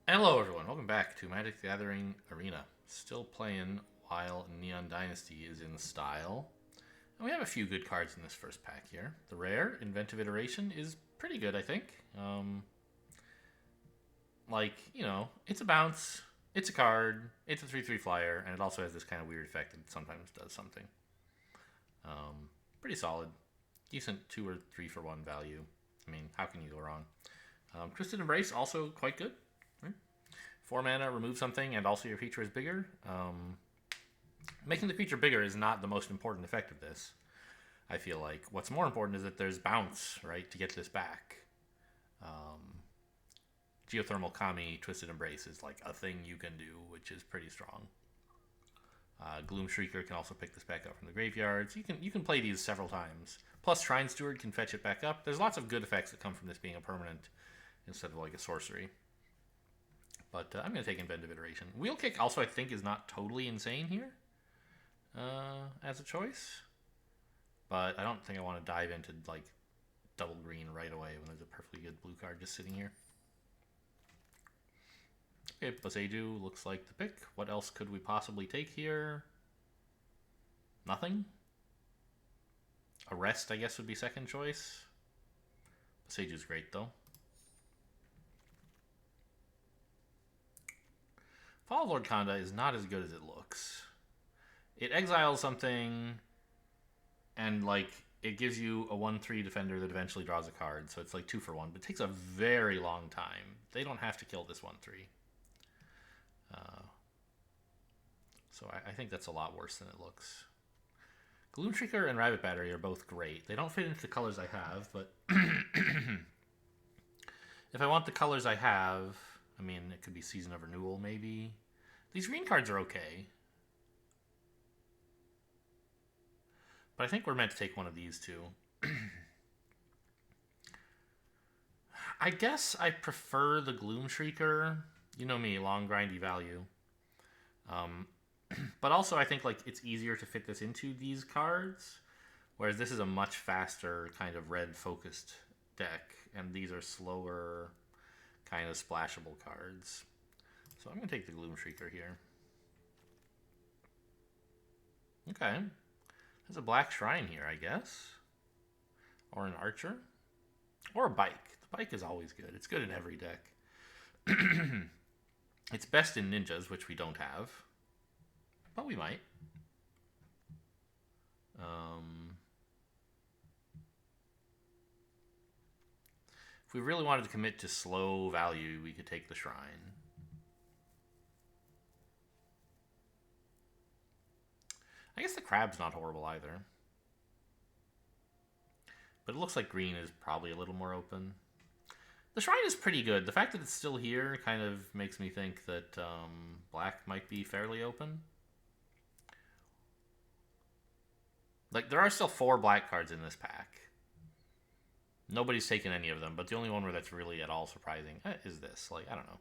Hello everyone, welcome back to Magic the Gathering Arena. Still playing while Neon Dynasty is in style. And we have a few good cards in this first pack here. The rare, Inventive Iteration, is pretty good, I think. It's a bounce, it's a card, it's a 3/3 flyer, and it also has this kind of weird effect that it sometimes does something. Pretty solid. Decent 2 or 3 for 1 value. I mean, how can you go wrong? Twisted Embrace, also quite good. 4 mana, remove something, and also your creature is bigger. Making the creature bigger is not the most important effect of this. I feel like what's more important is that there's bounce, right, to get this back. Geothermal Kami Twisted Embrace is like a thing you can do, which is pretty strong. Gloom Shrieker can also pick this back up from the graveyards. You can play these several times. Plus, Shrine Steward can fetch it back up. There's lots of good effects that come from this being a permanent instead of like a sorcery. But I'm going to take Inventive Iteration. Wheel Kick also, I think, is not totally insane here as a choice. But I don't think I want to dive into like double green right away when there's a perfectly good blue card just sitting here. Okay, Boseiju looks like the pick. What else could we possibly take here? Nothing? Arrest, I guess, would be second choice. Boseiju's great, though. Fall of Lord Khanda is not as good as it looks. It exiles something, and like it gives you a 1/3 defender that eventually draws a card, so it's like 2 for 1, but it takes a very long time. They don't have to kill this 1/3. So I think that's a lot worse than it looks. Gloom Shrieker and Rabbit Battery are both great. They don't fit into the colors I have, but if I want the colors I have, I mean, it could be Season of Renewal, maybe. These green cards are okay. But I think we're meant to take one of these two. I guess I prefer the Gloom Shrieker. You know me, long grindy value. But also I think like it's easier to fit this into these cards, whereas this is a much faster kind of red focused deck, and these are slower kind of splashable cards. So I'm going to take the Gloom Shrieker here. Okay. There's a black shrine here, I guess. Or an archer. Or a bike. The bike is always good. It's good in every deck. It's best in ninjas, which we don't have. But we might. If we really wanted to commit to slow value, we could take the shrine. I guess the crab's not horrible either. But it looks like green is probably a little more open. The shrine is pretty good. The fact that it's still here kind of makes me think that black might be fairly open. Like, there are still 4 black cards in this pack. Nobody's taken any of them, but the only one where that's really at all surprising is this. Like, I don't know.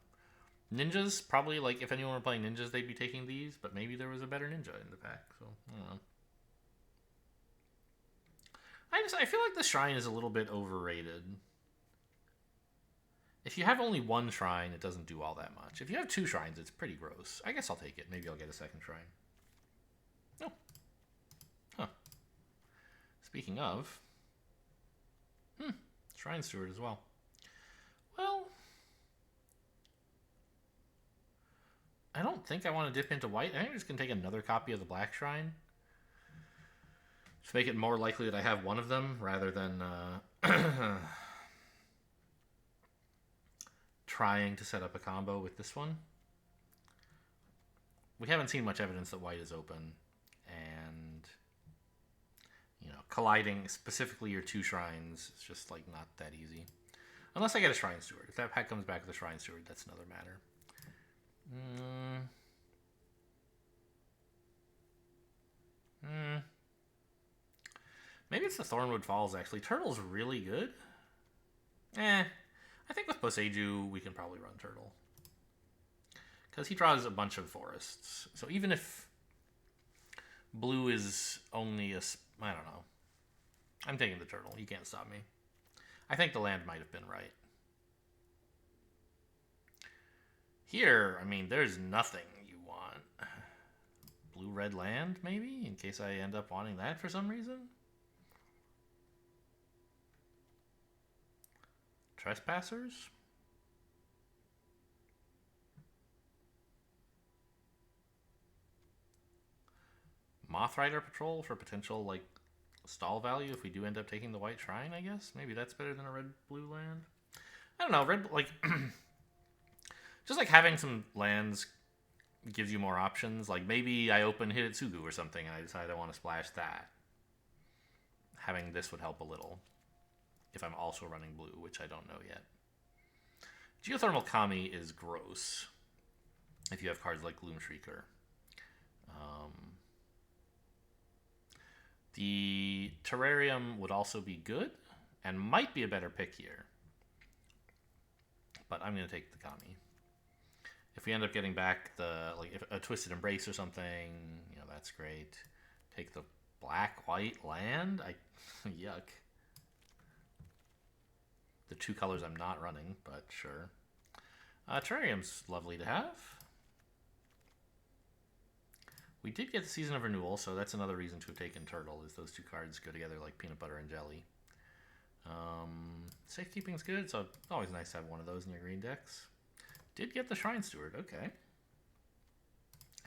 Ninjas, probably, like, if anyone were playing ninjas, they'd be taking these, but maybe there was a better ninja in the pack, so, I don't know. I feel like the shrine is a little bit overrated. If you have only 1 shrine, it doesn't do all that much. If you have 2 shrines, it's pretty gross. I guess I'll take it. Maybe I'll get a second shrine. Oh. Huh. Speaking of... Shrine Steward as well. Well... I don't think I want to dip into white. I think I'm just going to take another copy of the black shrine. To make it more likely that I have one of them, rather than... trying to set up a combo with this one. We haven't seen much evidence that white is open, and colliding specifically your 2 shrines is just like not that easy. Unless I get a Shrine Steward. If that pack comes back with a Shrine Steward, that's another matter. Maybe it's the Thornwood Falls, actually. Turtle's really good. I think with Boseiju, we can probably run Turtle. Because he draws a bunch of forests. So even if blue is only a... I don't know. I'm taking the Turtle. You can't stop me. I think the land might have been right. Here, I mean, there's nothing you want. Blue-red land, maybe? In case I end up wanting that for some reason? Trespassers? Moth Rider Patrol for potential, like, stall value if we do end up taking the White Shrine, I guess? Maybe that's better than a red-blue land? I don't know, red, like... just, like, having some lands gives you more options. Like, maybe I open Hitotsugu or something and I decide I want to splash that. Having this would help a little. If I'm also running blue, which I don't know yet. Geothermal Kami is gross. If you have cards like Gloom Shrieker. The Terrarium would also be good. And might be a better pick here. But I'm going to take the Kami. If we end up getting back the, like, if a Twisted Embrace or something, you know, that's great. Take the black-white land? Yuck. The two colors I'm not running, but sure. Terrarium's lovely to have. We did get the Season of Renewal, so that's another reason to have taken Turtle, is those two cards go together like peanut butter and jelly. Safekeeping's good, so it's always nice to have one of those in your green decks. Did get the Shrine Steward, okay.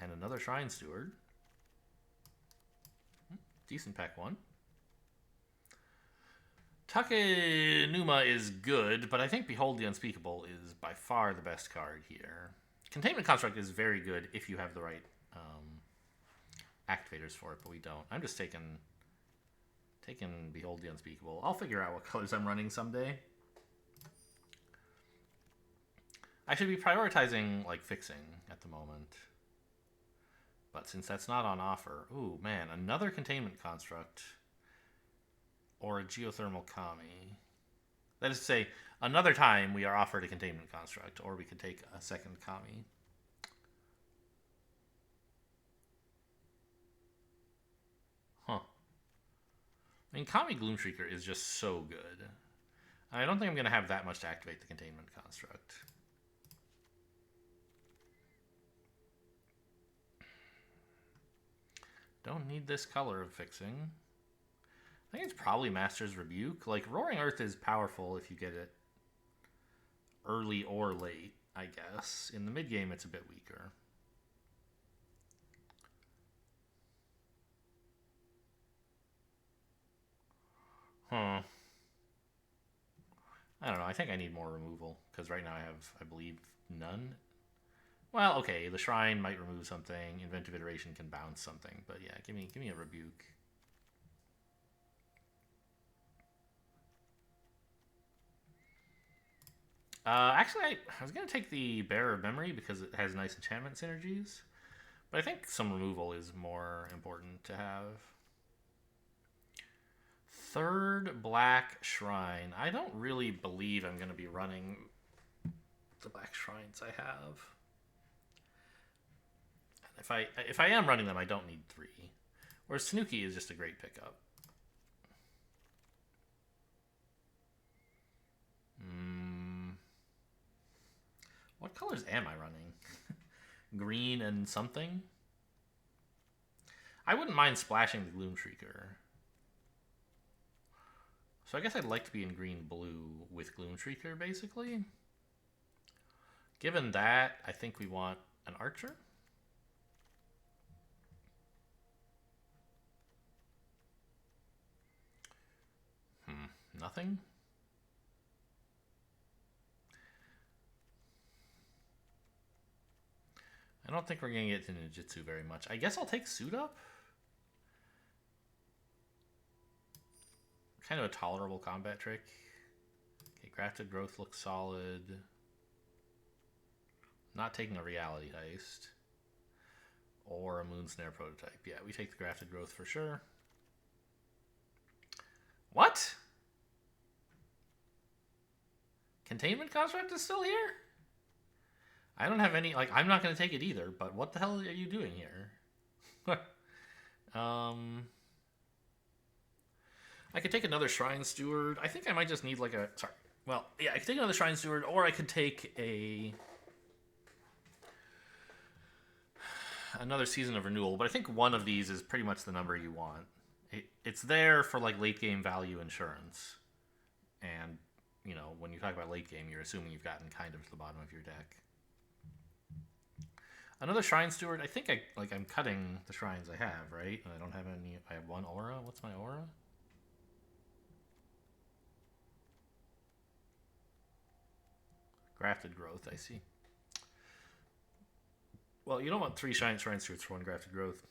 And another Shrine Steward. Decent pack one. Takenuma is good, but I think Behold the Unspeakable is by far the best card here. Containment Construct is very good if you have the right activators for it, but we don't. I'm just taking Behold the Unspeakable. I'll figure out what colors I'm running someday. I should be prioritizing, like, fixing at the moment. But since that's not on offer... Ooh, man, another Containment Construct. Or a Geothermal Kami. That is to say, another time we are offered a Containment Construct. Or we could take a second Kami. Huh. I mean, Kami Gloom Shrieker is just so good. I don't think I'm going to have that much to activate the Containment Construct. Don't need this color of fixing. I think it's probably Master's Rebuke. Like, Roaring Earth is powerful if you get it early or late, I guess. In the mid-game, it's a bit weaker. Huh. I don't know. I think I need more removal. Because right now I have, I believe, none. Well, okay, the Shrine might remove something. Inventive Iteration can bounce something. But yeah, give me a Rebuke. Actually, I was going to take the Bearer of Memory because it has nice enchantment synergies. But I think some removal is more important to have. Third Black Shrine. I don't really believe I'm going to be running the Black Shrines I have. If I am running them, I don't need 3. Whereas Tanuki is just a great pickup. What colors am I running? Green and something? I wouldn't mind splashing the Gloom Shrieker. So I guess I'd like to be in green-blue with Gloom Shrieker, basically. Given that, I think we want an Archer. Nothing? I don't think we're going to get to Ninjutsu very much. I guess I'll take Suit Up. Kind of a tolerable combat trick. Okay, Crafted Growth looks solid. Not taking a Reality Heist. Or a Moonsnare prototype. Yeah, we take the Grafted Growth for sure. What? Containment Construct is still here? I don't have any, like, I'm not going to take it either, but what the hell are you doing here? I could take another Shrine Steward. I think I might just need, like, a, sorry. Well, yeah, I could take another Shrine Steward, or I could take a another season of renewal, but I think one of these is pretty much the number you want. It's there for like late game value insurance, and you know when you talk about late game, you're assuming you've gotten kind of to the bottom of your deck. Another Shrine Steward. I think I'm cutting the shrines I have, right? And I don't have any. I have one aura. What's my aura? Grafted Growth. I see. Well, you don't want 3 Shrine Stewards for 1 Grafted Growth.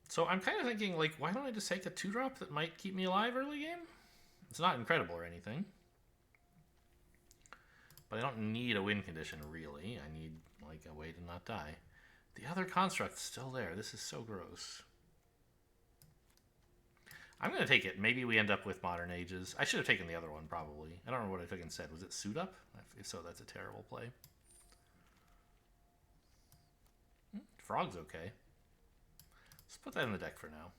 So I'm kind of thinking, like, why don't I just take a 2-drop that might keep me alive early game? It's not incredible or anything. But I don't need a win condition, really. I need, like, a way to not die. The other construct's still there. This is so gross. I'm going to take it. Maybe we end up with Modern Ages. I should have taken the other one, probably. I don't know what I took instead. Was it Suit Up? If so, that's a terrible play. Frog's okay. Let's put that in the deck for now.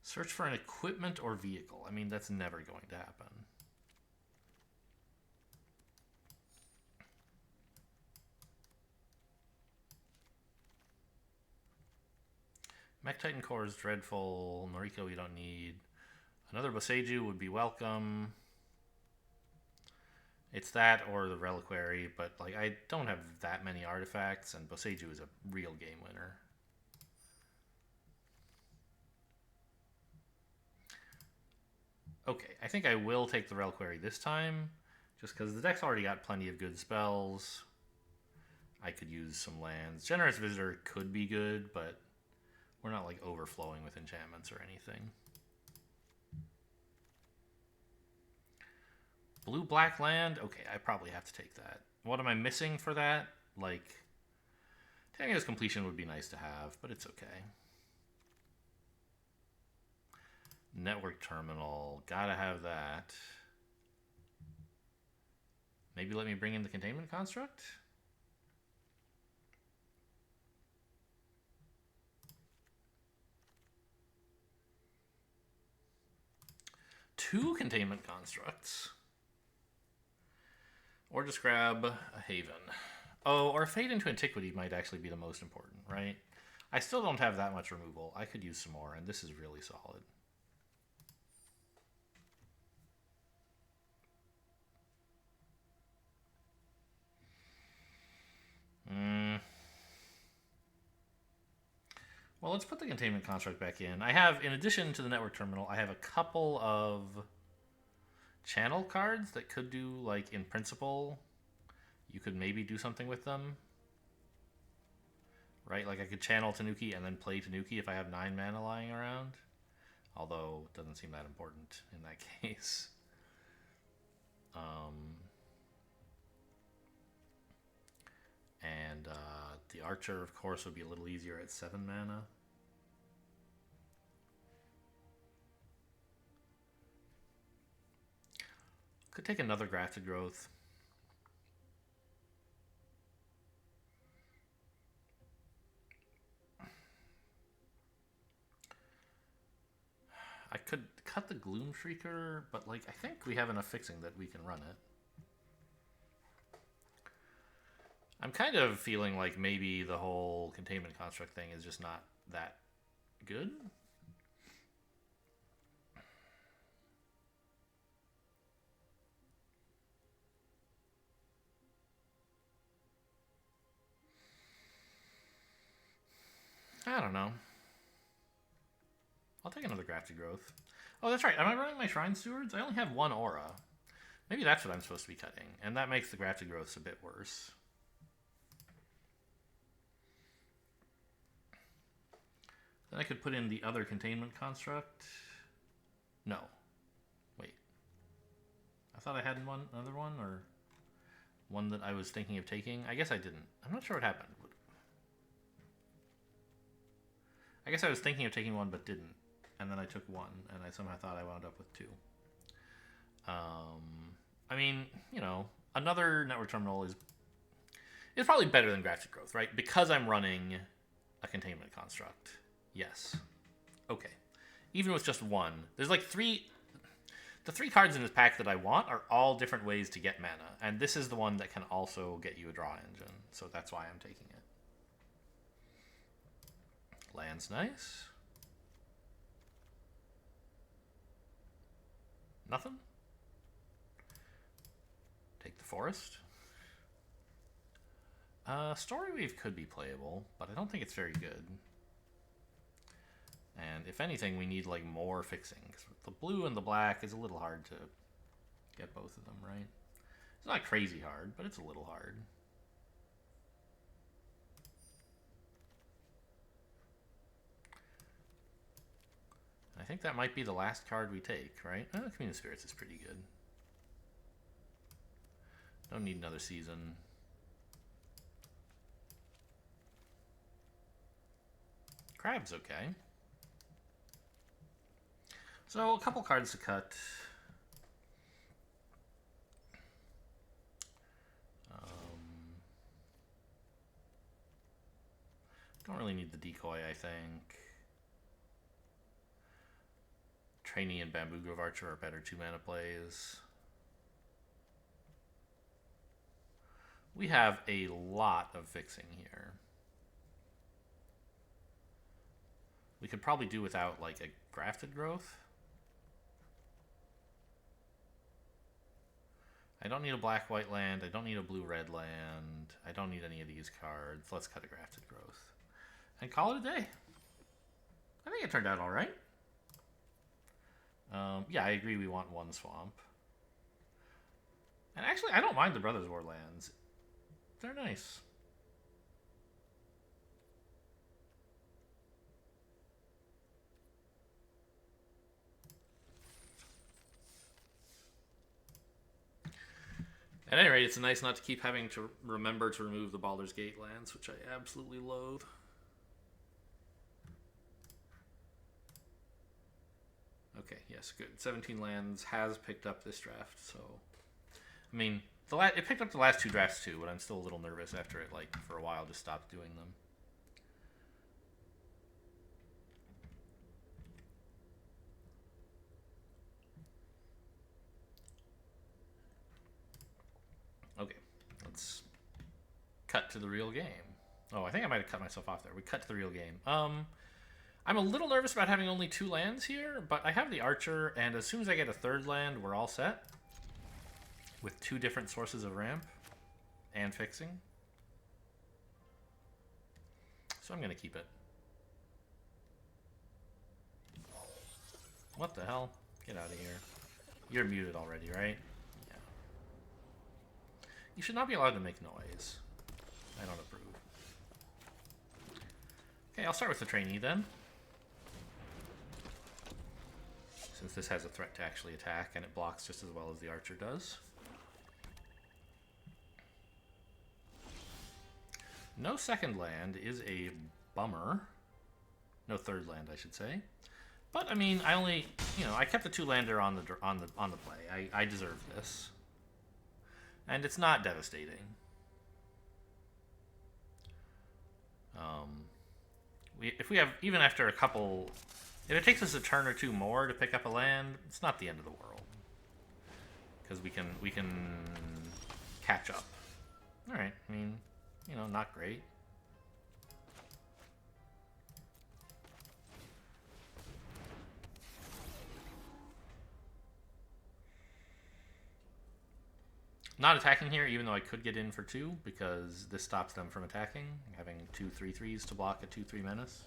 Search for an equipment or vehicle. I mean, that's never going to happen. Mech Titan Core is dreadful. Noriko we don't need. Another Boseiju would be welcome. It's that or the Reliquary, but like I don't have that many artifacts, and Boseiju is a real game winner. Okay, I think I will take the Reliquary this time, just because the deck's already got plenty of good spells. I could use some lands. Generous Visitor could be good, but we're not like overflowing with enchantments or anything. Blue-black land? Okay, I probably have to take that. What am I missing for that? Like, Tango's Completion would be nice to have, but it's okay. Network Terminal. Gotta have that. Maybe let me bring in the Containment Construct? Two Containment Constructs. Or just grab a Haven. Oh, or Fade into Antiquity might actually be the most important, right? I still don't have that much removal. I could use some more, and this is really solid. Well, let's put the Containment Construct back in. I have, in addition to the Network Terminal, I have a couple of channel cards that could do, like, in principle, you could maybe do something with them. Right? Like, I could channel Tanuki and then play Tanuki if I have 9 mana lying around. Although, it doesn't seem that important in that case. And the Archer, of course, would be a little easier at 7 mana. Could take another Grafted Growth. I could cut the Gloom Shrieker, but like I think we have enough fixing that we can run it. I'm kind of feeling like maybe the whole Containment Construct thing is just not that good. I don't know. I'll take another Grafted Growth. Oh, that's right. Am I running my Shrine Stewards? I only have 1 aura. Maybe that's what I'm supposed to be cutting, and that makes the Grafted Growths a bit worse. Then I could put in the other Containment Construct. No. Wait. I thought I had another one, or one that I was thinking of taking. I guess I didn't. I'm not sure what happened. I guess I was thinking of taking one, but didn't. And then I took 1, and I somehow thought I wound up with 2. I mean, you know, another Network Terminal is probably better than Grafted Growth, right? Because I'm running a Containment Construct. Yes. Okay. Even with just 1. There's like 3... The 3 cards in this pack that I want are all different ways to get mana, and this is the one that can also get you a draw engine, so that's why I'm taking it. Land's nice. Nothing. Take the forest. Storyweave could be playable, but I don't think it's very good. And if anything, we need like more fixing, because the blue and the black is a little hard to get both of them right. It's not crazy hard, but it's a little hard. I think that might be the last card we take, right? Community of Spirits is pretty good. Don't need another season. Crab's okay. So a couple cards to cut. Don't really need the decoy, I think. Trainee and Bamboo Grove Archer are better 2-mana plays. We have a lot of fixing here. We could probably do without like a Grafted Growth. I don't need a black-white land. I don't need a blue-red land. I don't need any of these cards. Let's cut a Grafted Growth. And call it a day. I think it turned out all right. Yeah, I agree we want 1 swamp. And actually, I don't mind the Brothers War lands. They're nice. At any rate, it's nice not to keep having to remember to remove the Baldur's Gate lands, which I absolutely loathe. Okay, yes, good. 17 lands has picked up this draft, so... I mean, it picked up the last 2 drafts too, but I'm still a little nervous after it, like, for a while just stopped doing them. Okay, let's cut to the real game. Oh, I think I might have cut myself off there. We cut to the real game. I'm a little nervous about having only 2 lands here, but I have the Archer, and as soon as I get a 3rd land, we're all set. With 2 different sources of ramp and fixing. So I'm going to keep it. What the hell? Get out of here. You're muted already, right? Yeah. You should not be allowed to make noise. I don't approve. Okay, I'll start with the trainee then. Since this has a threat to actually attack, and it blocks just as well as the Archer does. No 2nd land is a bummer. No 3rd land, I should say. But I mean, I only, I kept the 2-lander on the play. I deserve this, and it's not devastating. If we have, even after a couple, if it takes us a turn or 2 more to pick up a land, it's not the end of the world, because we can catch up. All right, I mean, not great. Not attacking here, even though I could get in for 2, because this stops them from attacking, having 2 3/3s to block a 2/3 menace.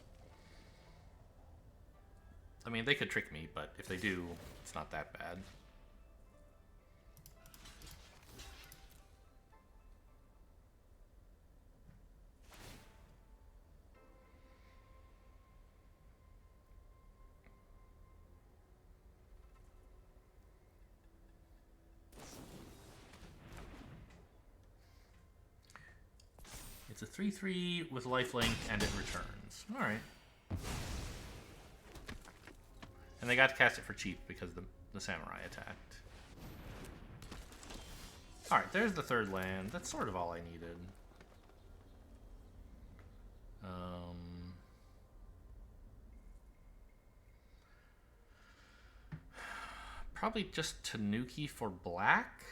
I mean, they could trick me, but if they do, it's not that bad. It's a 3/3 with lifelink, and it returns. All right. And they got to cast it for cheap because the samurai attacked. All right, there's the 3rd land. That's sort of all I needed. Probably just Tanuki for black.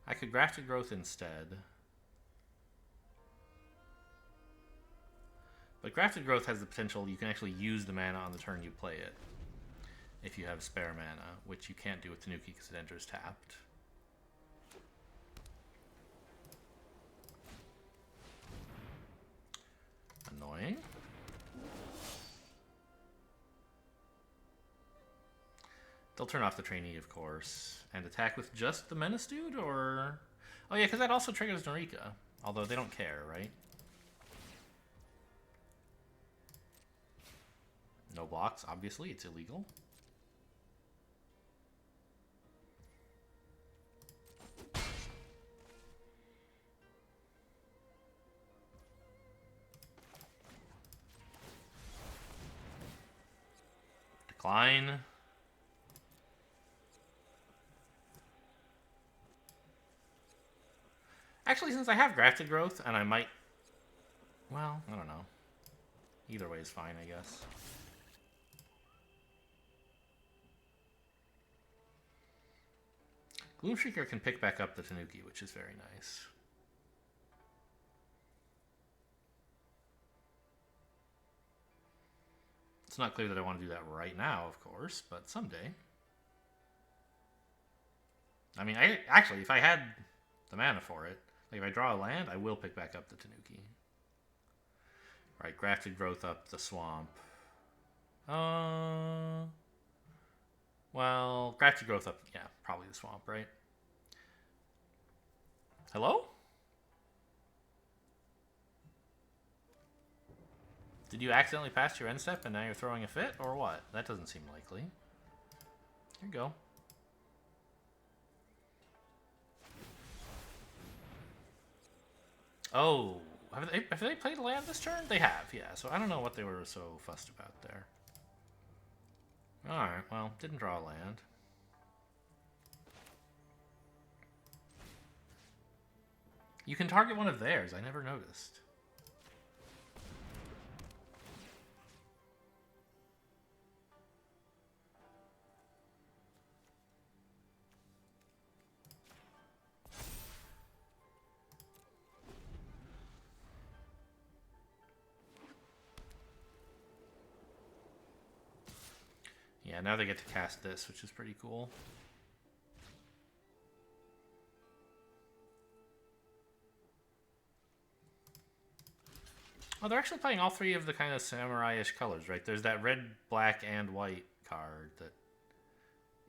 I could Grafted Growth instead. But Grafted Growth has the potential you can actually use the mana on the turn you play it. If you have spare mana, which you can't do with Tanuki because it enters tapped. Annoying. They'll turn off the trainee, of course, and attack with just the Menace dude, or... Oh yeah, because that also triggers Norika, although they don't care, right? No blocks, obviously, it's illegal. Decline. Actually, since I have Grafted Growth, and I might... Well, I don't know. Either way is fine, I guess. Gloomshrieker can pick back up the Tanuki, which is very nice. It's not clear that I want to do that right now, of course, but someday. I mean, actually, if I had the mana for it, like if I draw a land, I will pick back up the Tanuki. Alright, Grafted Growth up the swamp. Well, Grafted Growth up, yeah, probably the swamp, right? Hello? Did you accidentally pass your end step and now you're throwing a fit, or what? That doesn't seem likely. Here you go. Oh, have they played a land this turn? They have, yeah. So I don't know what they were so fussed about there. Alright, well, didn't draw a land. You can target one of theirs, I never noticed. Yeah, now they get to cast this, which is pretty cool. Oh, they're actually playing all three of the kind of samurai-ish colors, right? There's that red, black, and white card that...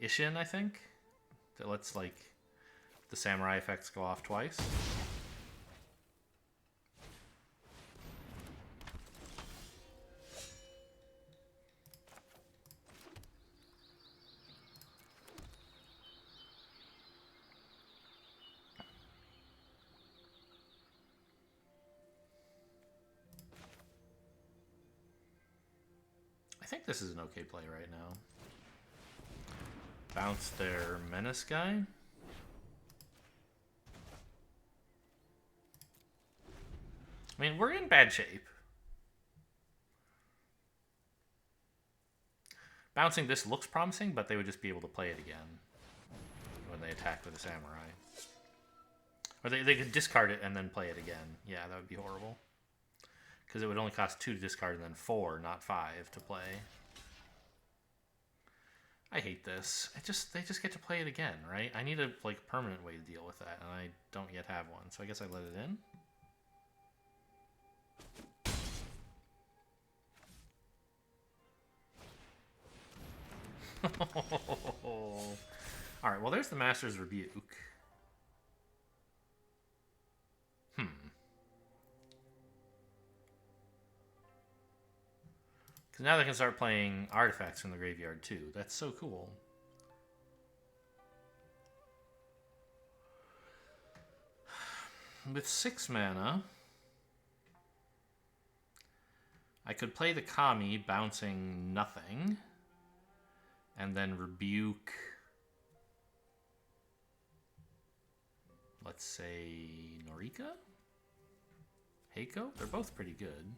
Ishin, I think? That lets, like, the samurai effects go off twice. I think this is an okay play right now. Bounce their Menace guy. I mean, we're in bad shape. Bouncing this looks promising, but they would just be able to play it again when they attack with a samurai. Or they could discard it and then play it again. Yeah, that would be horrible. Because it would only cost 2 to discard and then 4, not 5 to play. I hate this. They just get to play it again, right? I need a like permanent way to deal with that, and I don't yet have one. So I guess I let it in. Alright, well there's the Master's Rebuke. Because now they can start playing artifacts from the graveyard too. That's so cool. With 6 mana, I could play the Kami, bouncing nothing, and then Rebuke, let's say, Norika? Heiko? They're both pretty good.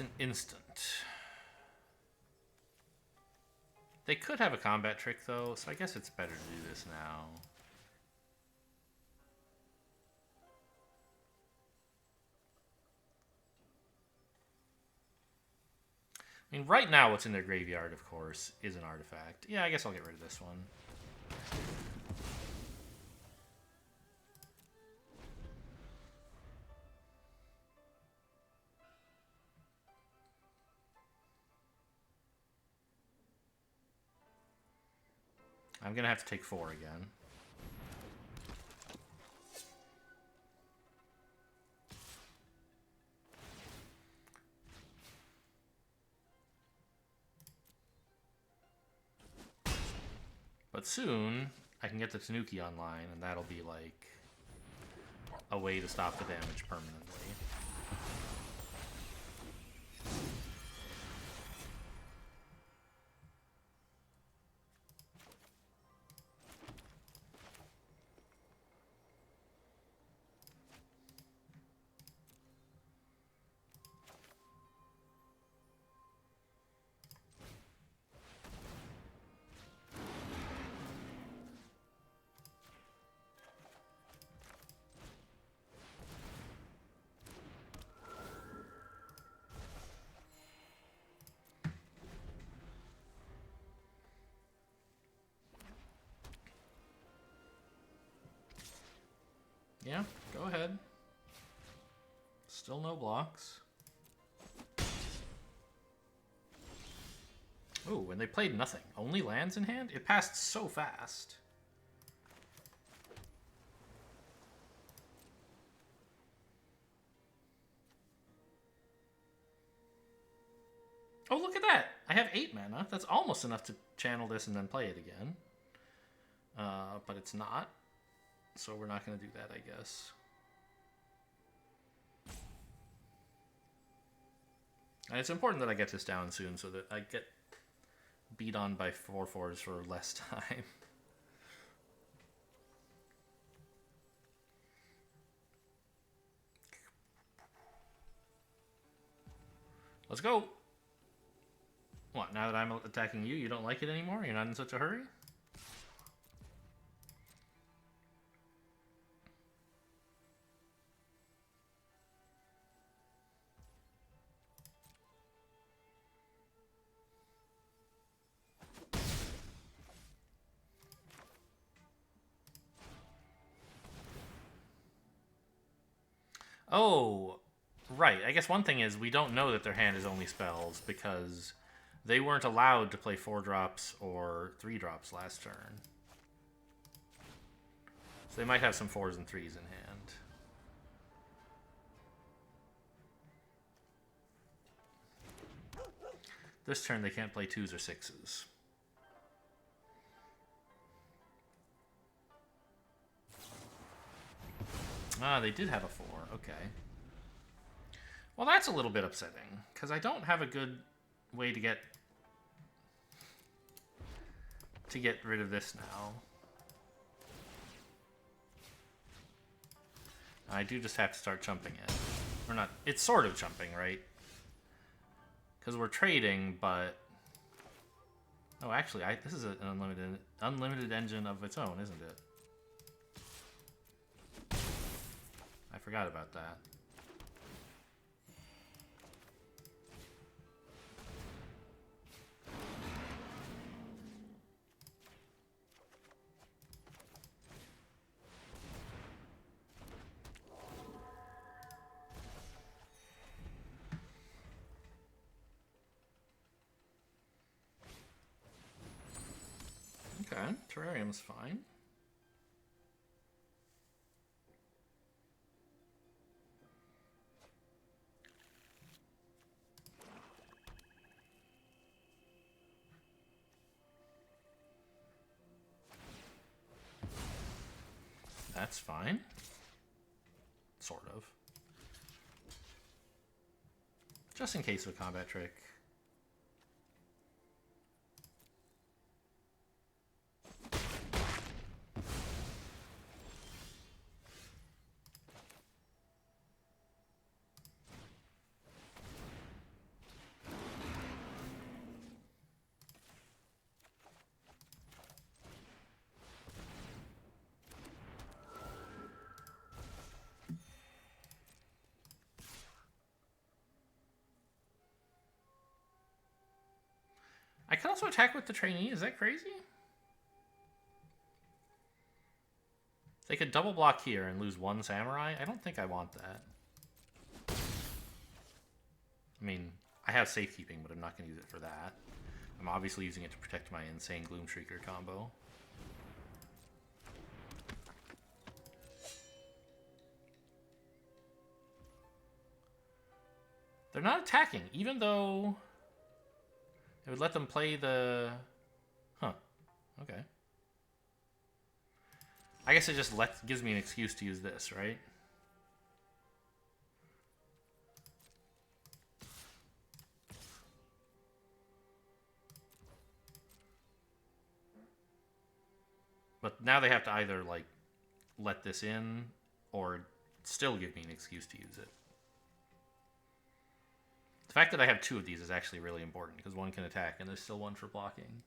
an instant. They could have a combat trick, though, so I guess it's better to do this now. I mean, right now what's in their graveyard, of course, is an artifact. Yeah, I guess I'll get rid of this one. I'm going to have to take 4 again. But soon, I can get the Tanuki online, and that'll be like a way to stop the damage permanently. Yeah, go ahead. Still no blocks. Ooh, and they played nothing. Only lands in hand? It passed so fast. Oh, look at that! I have 8 mana. That's almost enough to channel this and then play it again. But it's not. So we're not going to do that, I guess. And it's important that I get this down soon so that I get beat on by 4/4s for less time. Let's go! What, now that I'm attacking you, you don't like it anymore? You're not in such a hurry? Oh, right. I guess one thing is we don't know that their hand is only spells because they weren't allowed to play 4-drops or 3-drops last turn. So they might have some 4s and 3s in hand. This turn they can't play 2s or 6s. Ah, they did have a 4. Okay. Well, that's a little bit upsetting, because I don't have a good way to get rid of this now. I do just have to start chumping it. Or not, it's sort of chumping, right? Because we're trading, but... Oh, actually, this is an unlimited engine of its own, isn't it? I forgot about that. Okay, Terrarium's fine. That's fine. Sort of. Just in case of a combat trick. I could also attack with the trainee. Is that crazy? They could double block here and lose one samurai. I don't think I want that. I mean, I have safekeeping, but I'm not going to use it for that. I'm obviously using it to protect my insane Gloom Shrieker combo. They're not attacking, even though it would let them play the... Huh. Okay. I guess it just gives me an excuse to use this, right? But now they have to either, like, let this in or still give me an excuse to use it. The fact that I have two of these is actually really important because one can attack and there's still one for blocking.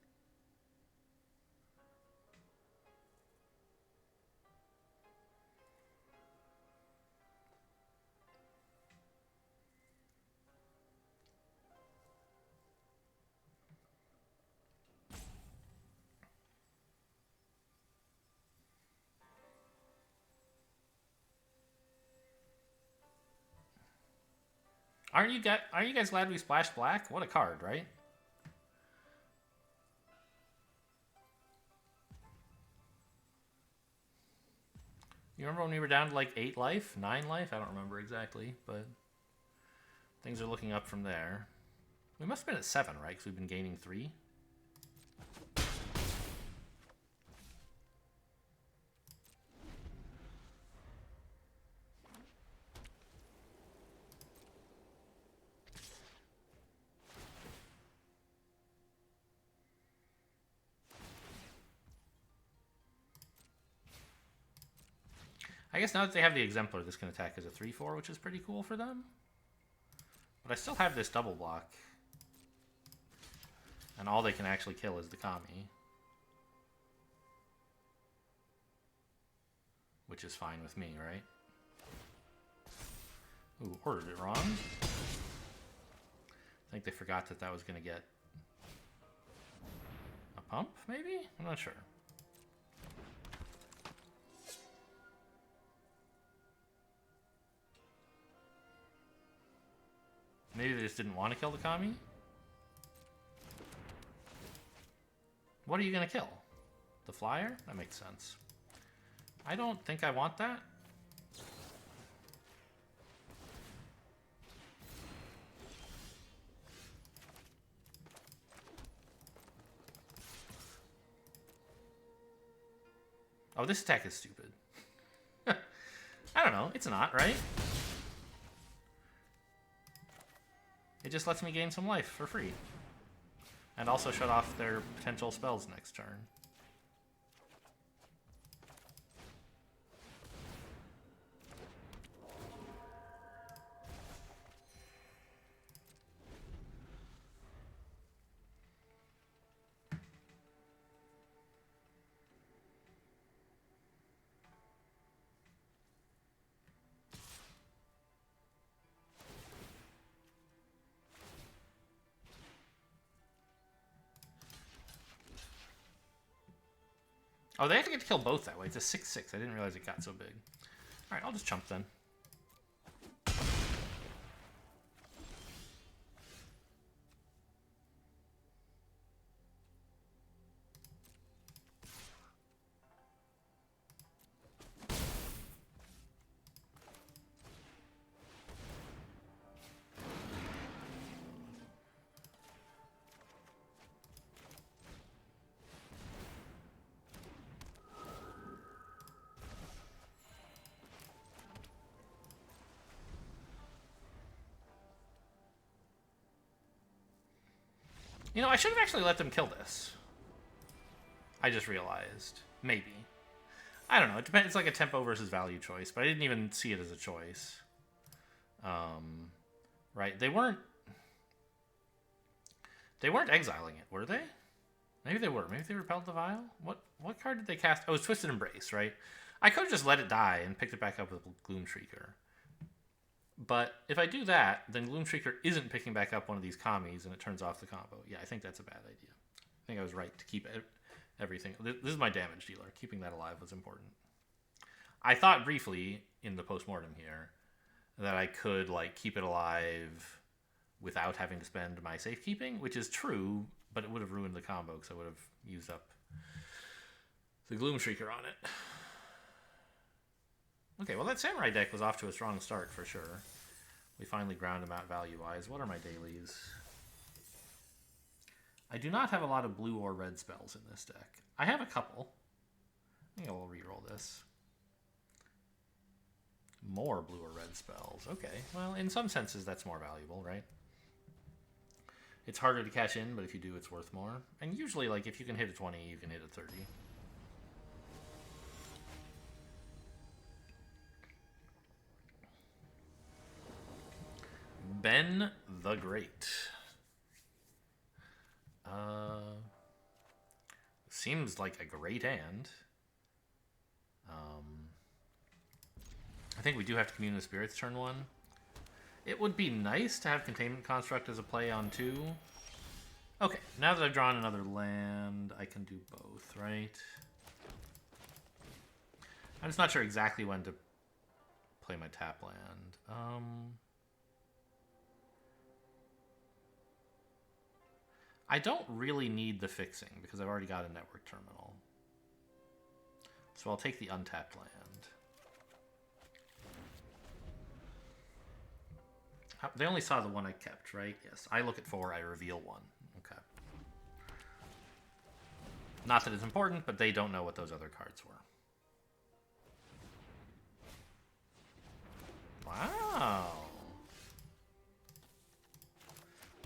Aren't you guys glad we splashed black? What a card, right? You remember when we were down to like 8 life? 9 life? I don't remember exactly, but things are looking up from there. We must have been at 7, right? Because we've been gaining 3. I guess now that they have the Exemplar, this can attack as a 3/4, which is pretty cool for them. But I still have this double block. And all they can actually kill is the Kami. Which is fine with me, right? Ooh, ordered it wrong. I think they forgot that that was going to get a pump, maybe? I'm not sure. Maybe they just didn't want to kill the Kami? What are you going to kill? The flyer? That makes sense. I don't think I want that. Oh, this attack is stupid. I don't know. It's not, right? It just lets me gain some life for free. And also shut off their potential spells next turn. Oh, they have to get to kill both that way. It's a 6/6. I didn't realize it got so big. Alright, I'll just chump then. You know, I should have actually let them kill this. I just realized. Maybe. I don't know. It depends. It's like a tempo versus value choice, but I didn't even see it as a choice. Right? They weren't exiling it, were they? Maybe they were. Maybe they repelled the vial? What card did they cast? Oh, it was Twisted Embrace, right? I could have just let it die and picked it back up with Gloom Shrieker. But if I do that, then Gloom Shrieker isn't picking back up one of these Kamis and it turns off the combo. Yeah, I think that's a bad idea. think I was right to keep everything. This is my damage dealer. Keeping that alive was important. I thought briefly in the postmortem here that I could like keep it alive without having to spend my safekeeping, which is true, but it would have ruined the combo because I would have used up the Gloom Shrieker on it. Okay, well that Samurai deck was off to a strong start for sure. We finally ground him out value-wise. What are my dailies? I do not have a lot of blue or red spells in this deck. I have a couple. I think I will reroll this. More blue or red spells. Okay, well, in some senses that's more valuable, right? It's harder to cash in, but if you do, it's worth more. And usually, like, if you can hit a 20, you can hit a 30. Ben the Great. Seems like a great hand. I think we do have to commune with spirits turn 1. It would be nice to have Containment Construct as a play on 2. Okay, now that I've drawn another land, I can do both, right? I'm just not sure exactly when to play my tap land. I don't really need the fixing because I've already got a network terminal. So I'll take the untapped land. They only saw the one I kept, right? Yes. I look at 4, I reveal 1. Okay. Not that it's important, but they don't know what those other cards were. Wow.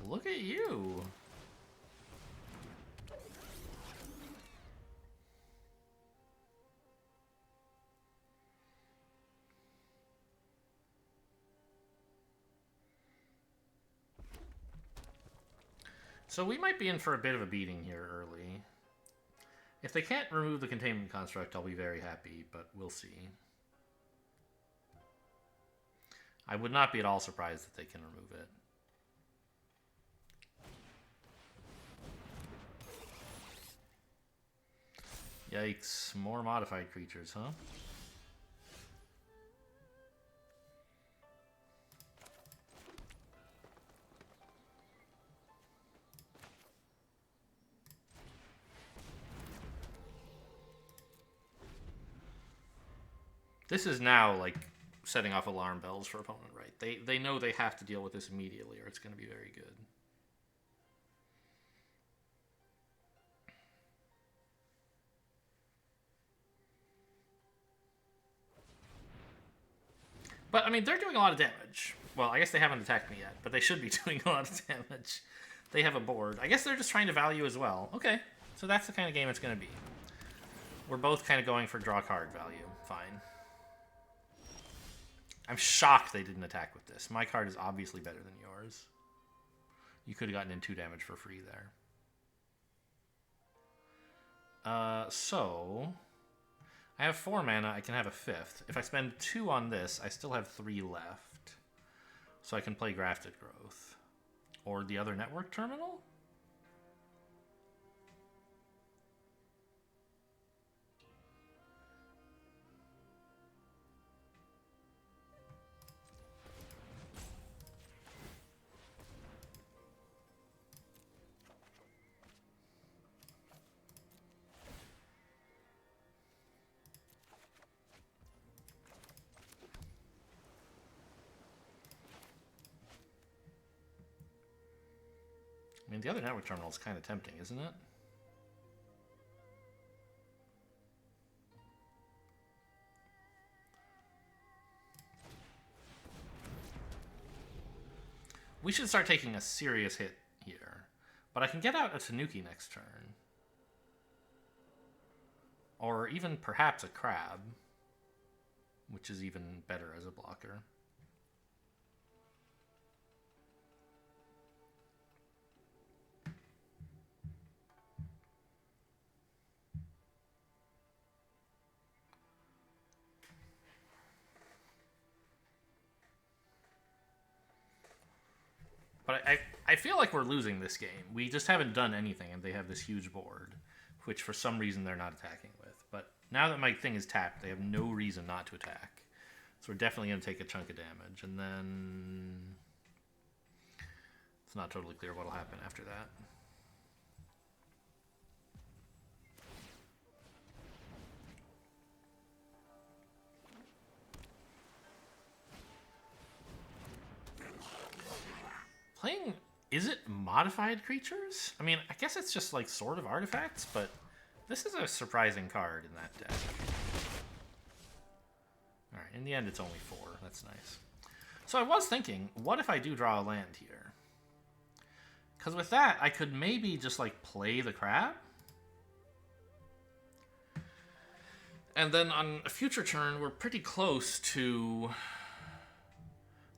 Look at you. So we might be in for a bit of a beating here early. If they can't remove the Containment Construct, I'll be very happy, but we'll see. I would not be at all surprised that they can remove it. Yikes, more modified creatures, huh? This is now, like, setting off alarm bells for opponent, right? They know they have to deal with this immediately or it's going to be very good. But, I mean, they're doing a lot of damage. Well, I guess they haven't attacked me yet, but they should be doing a lot of damage. They have a board. I guess they're just trying to value as well. Okay, so that's the kind of game it's going to be. We're both kind of going for draw card value. Fine. I'm shocked they didn't attack with this. My card is obviously better than yours. You could have gotten in 2 damage for free there. So I have 4 mana. I can have a 5th. If I spend 2 on this, I still have 3 left. So I can play Grafted Growth. Or the other network terminal? I mean, the other network terminal is kind of tempting, isn't it? We should start taking a serious hit here. But I can get out a Tanuki next turn. Or even perhaps a Crab, which is even better as a blocker. But I feel like we're losing this game. We just haven't done anything, and they have this huge board, which for some reason they're not attacking with. But now that my thing is tapped, they have no reason not to attack. So we're definitely going to take a chunk of damage. And then it's not totally clear what will happen after that. Playing, is it modified creatures? I mean, I guess it's just like sort of artifacts, but this is a surprising card in that deck. Alright, in the end it's only 4. That's nice. So I was thinking, what if I do draw a land here? Because with that, I could maybe just like play the crab. And then on a future turn, we're pretty close to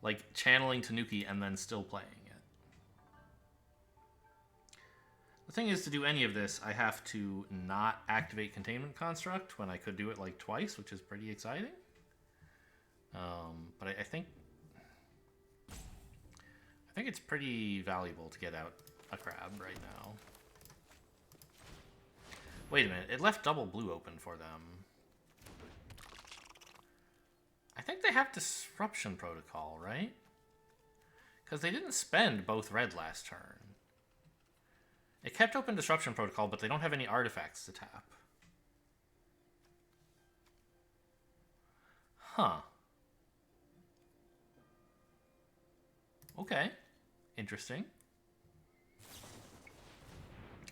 like channeling Tanuki and then still playing it. The thing is, to do any of this, I have to not activate Containment Construct when I could do it like twice, which is pretty exciting. But I think it's pretty valuable to get out a crab right now. Wait a minute, it left double blue open for them. I think they have Disruption Protocol, right? Because they didn't spend both red last turn. It kept open Disruption Protocol, but they don't have any artifacts to tap. Huh. Okay. Interesting.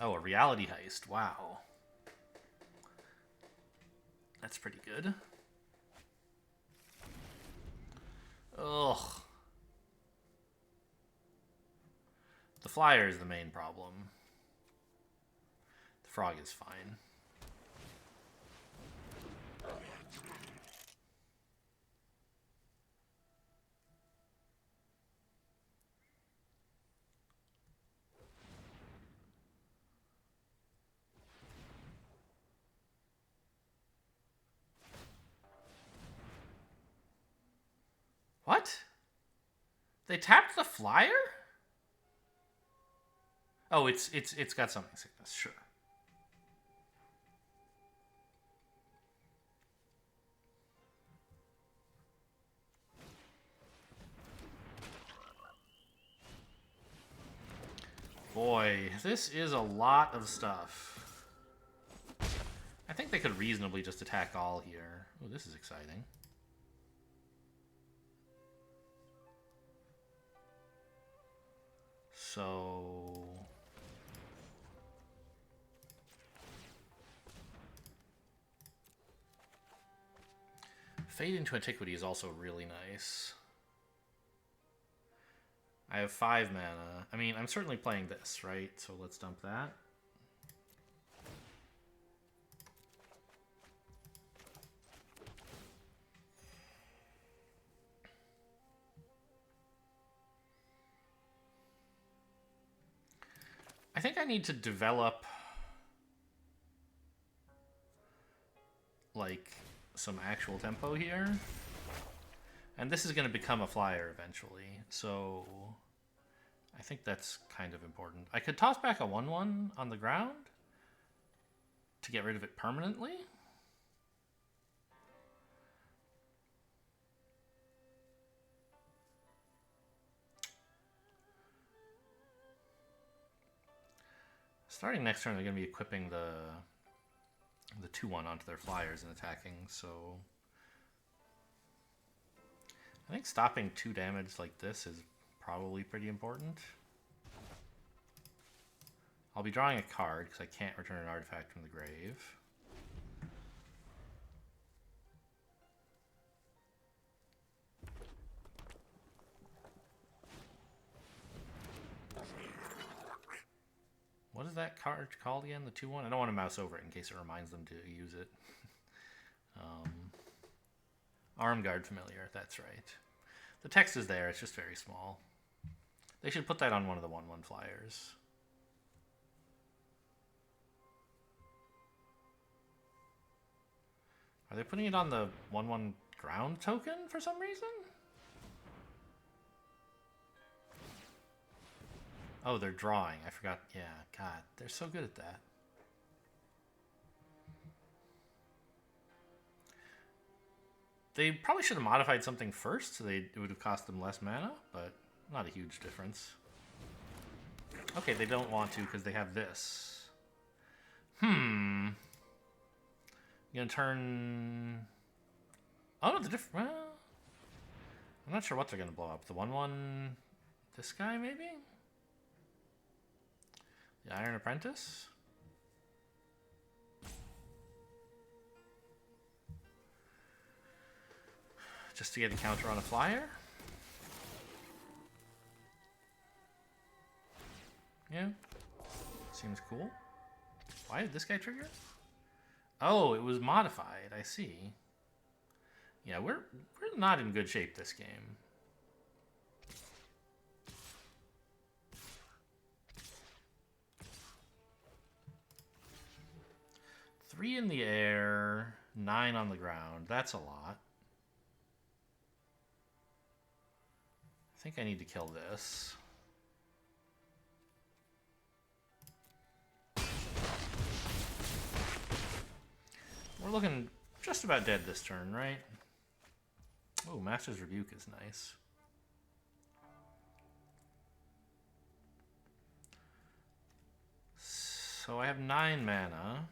Oh, a Reality Heist. Wow. That's pretty good. Ugh. The flyer is the main problem. The frog is fine. What? They tapped the flyer? Oh, it's got something sickness, sure. Boy, this is a lot of stuff. I think they could reasonably just attack all here. Oh, this is exciting. So Fade into Antiquity is also really nice. I have 5 mana. I mean, I'm certainly playing this, right? So let's dump that. I think I need to develop like some actual tempo here. And this is going to become a flyer eventually, so I think that's kind of important. I could toss back a 1/1 on the ground to get rid of it permanently. Starting next turn, they're going to be equipping the 2/1 onto their flyers and attacking, so I think stopping 2 damage like this is probably pretty important. I'll be drawing a card because I can't return an artifact from the grave. What is that card called again? The 2/1? I don't want to mouse over it in case it reminds them to use it. Armguard Familiar, that's right. The text is there, it's just very small. They should put that on one of the 1/1 flyers. Are they putting it on the 1/1 ground token for some reason? Oh, they're drawing. I forgot. Yeah, God, they're so good at that. They probably should have modified something first, so it would have cost them less mana, but not a huge difference. Okay, they don't want to because they have this. I'm gonna turn... Oh, no, the different... Well, I'm not sure what they're gonna blow up. The 1/1... This guy, maybe? The Iron Apprentice? Just to get a counter on a flyer? Yeah. Seems cool. Why did this guy trigger? Oh, it was modified. I see. Yeah, we're not in good shape this game. Three in the air, 9 on the ground. That's a lot. I think I need to kill this. We're looking just about dead this turn, right? Oh, Master's Rebuke is nice. So I have 9 mana.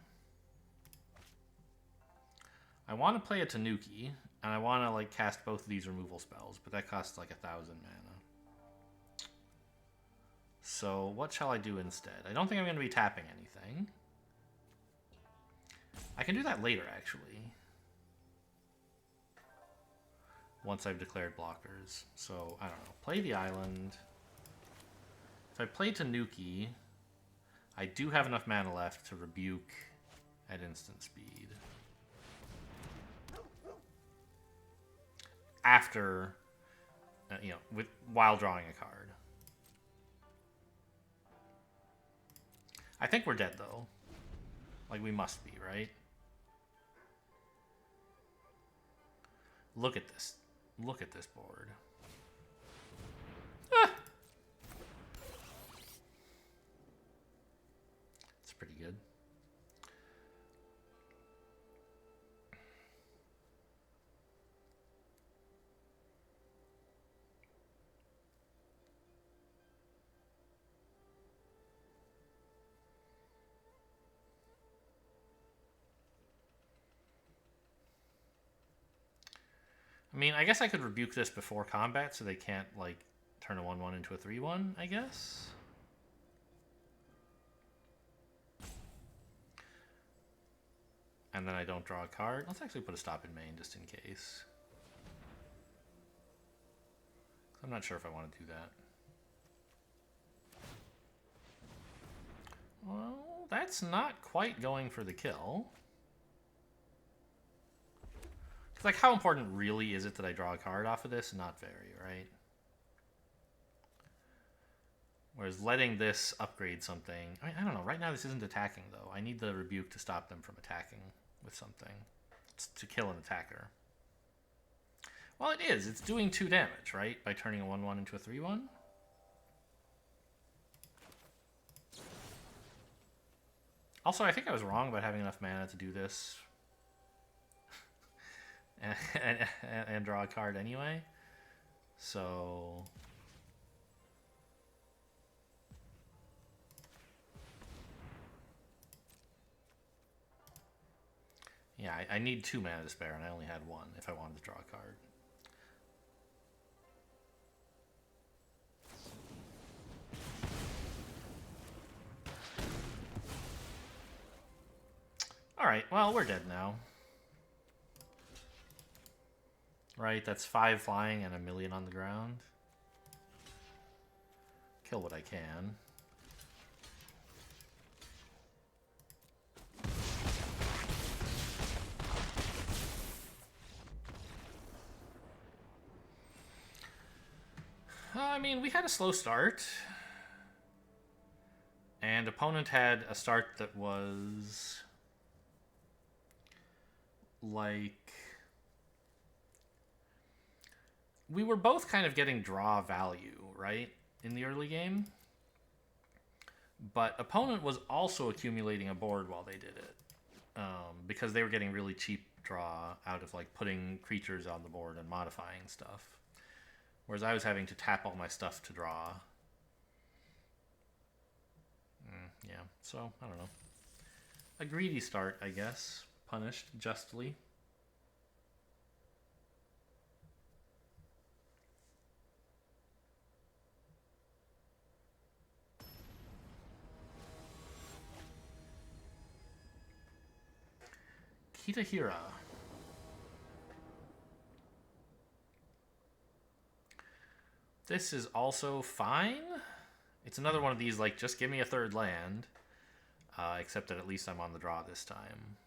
I want to play a Tanuki, and I want to like cast both of these removal spells, but that costs like 1,000 mana. So what shall I do instead? I don't think I'm going to be tapping anything. I can do that later, actually. Once I've declared blockers. So, I don't know. Play the island. If I play Tanuki, I do have enough mana left to rebuke at instant speed. After, while drawing a card. I think we're dead, though. Like, we must be, right? Look at this. Look at this board. Ah! It's pretty good. I mean, I guess I could rebuke this before combat so they can't, like, turn a 1/1 into a 3/1, I guess. And then I don't draw a card. Let's actually put a stop in main just in case. I'm not sure if I want to do that. Well, that's not quite going for the kill. Like, how important really is it that I draw a card off of this? Not very, right? Whereas letting this upgrade something... I don't know. Right now, this isn't attacking, though. I need the rebuke to stop them from attacking with something. It's to kill an attacker. Well, it is. It's doing 2 damage, right? By turning a 1/1 into a 3/1. Also, I think I was wrong about having enough mana to do this. and draw a card anyway. So... yeah, I need 2 mana to spare, and I only had 1 if I wanted to draw a card. Alright, well, we're dead now. Right, that's 5 flying and 1,000,000 on the ground. Kill what I can. I mean, we had a slow start. And opponent had a start that was... like... we were both kind of getting draw value, right? In the early game. But opponent was also accumulating a board while they did it. Because they were getting really cheap draw out of like putting creatures on the board and modifying stuff. Whereas I was having to tap all my stuff to draw. Yeah, so, I don't know. A greedy start, I guess. Punished justly. Kitahira. This is also fine. It's another one of these, like, just give me a third land. Except that at least I'm on the draw this time.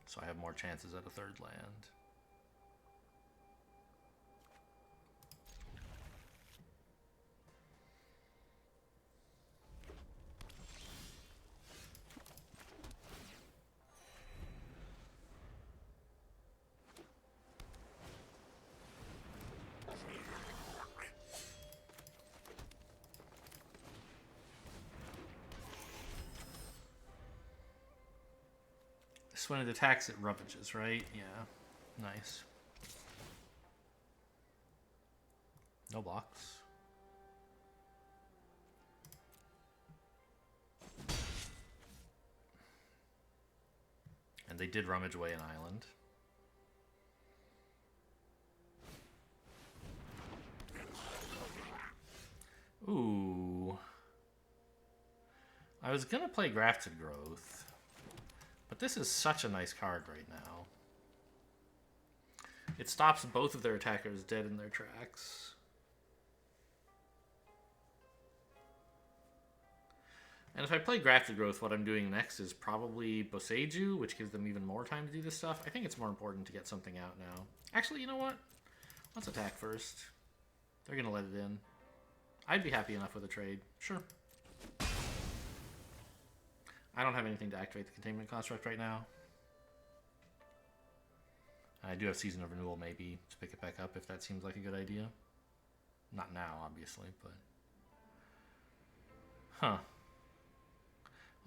So I have more chances at a third land. When it attacks, it ravages, right? Yeah. Nice. No blocks. And they did rummage away an island. Ooh. I was gonna play Grafted Growth. But this is such a nice card right now. It stops both of their attackers dead in their tracks. And if I play Grafted Growth, what I'm doing next is probably Boseiju, which gives them even more time to do this stuff. I think it's more important to get something out now. Actually, you know what? Let's attack first. They're going to let it in. I'd be happy enough with a trade. Sure. I don't have anything to activate the Containment Construct right now. I do have Season of Renewal, maybe, to pick it back up if that seems like a good idea. Not now, obviously, but... Huh.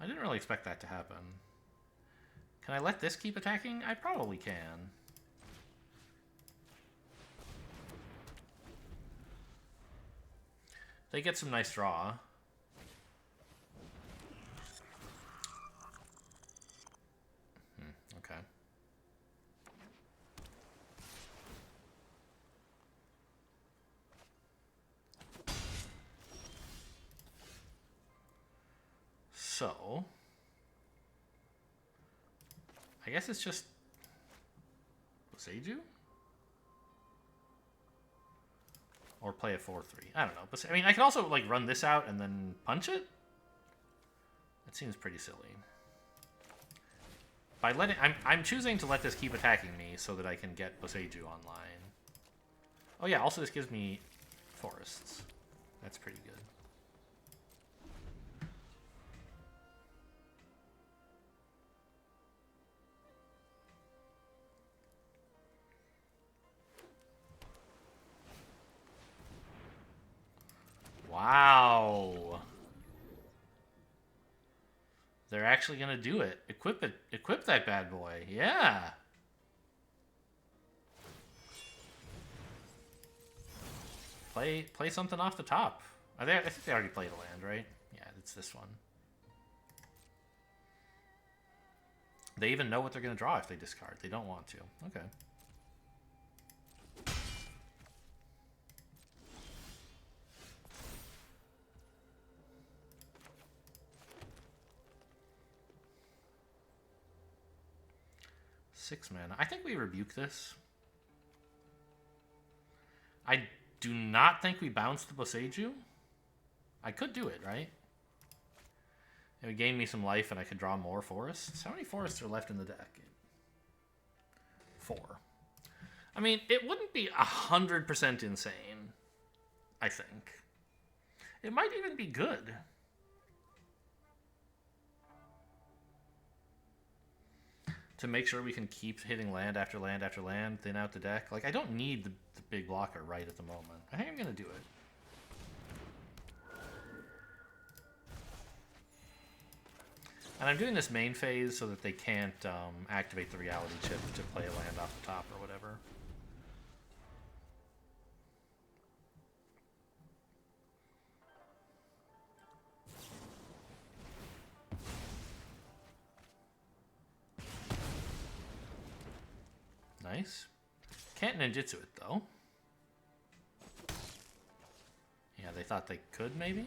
I didn't really expect that to happen. Can I let this keep attacking? I probably can. They get some nice draw. Okay. So, I guess it's just Boseiju? Or play a 4-3. I don't know. But I mean, I could also like run this out and then punch it. That seems pretty silly. By letting, I'm choosing to let this keep attacking me so that I can get Boseiju online. Oh yeah, also this gives me forests. That's pretty good. Wow. They're actually going to do it. Equip it. Equip that bad boy. Yeah. Play something off the top. I think they already played a land, right? Yeah, it's this one. They even know what they're going to draw if they discard. They don't want to. Okay. Six mana. I think we rebuke this. I do not think we bounce the Boseiju. I could do it, right? It would gain me some life and I could draw more forests. How many forests are left in the deck? 4. I mean, it wouldn't be 100% insane, I think. It might even be good. To make sure we can keep hitting land after land after land, thin out the deck. Like, I don't need the big blocker right at the moment. I think I'm going to do it. And I'm doing this main phase so that they can't activate the reality chip to play a land off the top or whatever. Nice. Can't ninjutsu it, though. Yeah, they thought they could, maybe?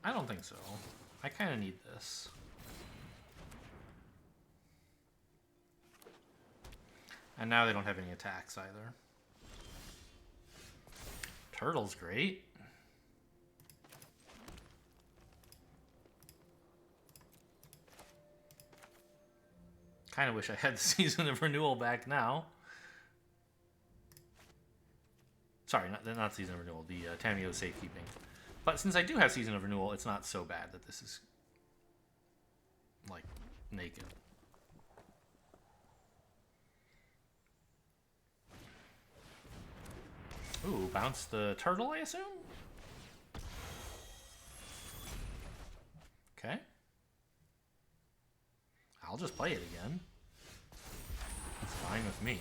I don't think so. I kind of need this. And now they don't have any attacks either. Turtle's great. Kind of wish I had the Season of Renewal back now. Sorry, not Season of Renewal, the Tamio Safekeeping. But since I do have Season of Renewal, it's not so bad that this is, like, naked. Ooh, bounce the turtle, I assume? Okay. I'll just play it again. It's fine with me.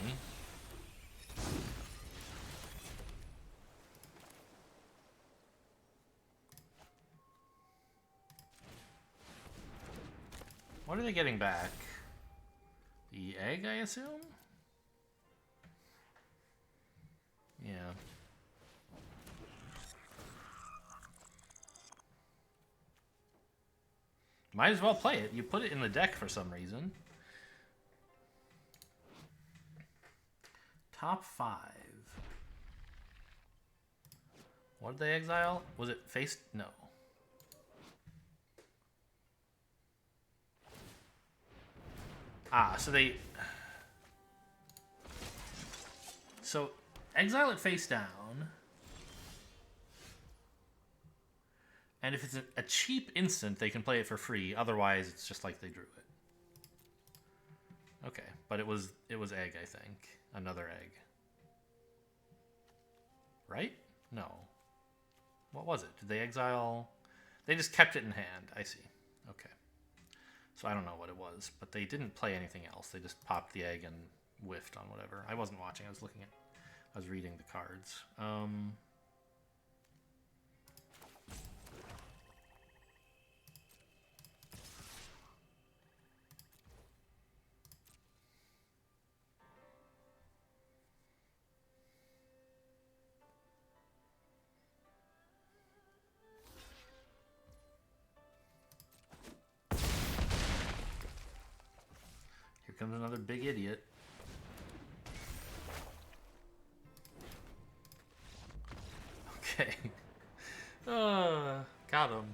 What are they getting back? The egg, I assume? Yeah. Might as well play it. You put it in the deck for some reason. Top 5. What did they exile? Was it face? No. Ah, so they... So, exile it face down. And if it's a cheap instant, they can play it for free. Otherwise, it's just like they drew it. Okay, but it was egg, I think. Another egg. Right? No. What was it? Did they exile... They just kept it in hand. I see. Okay. So I don't know what it was, but they didn't play anything else. They just popped the egg and whiffed on whatever. I wasn't watching. I was looking at... I was reading the cards. Here comes another big idiot. Okay. Got him.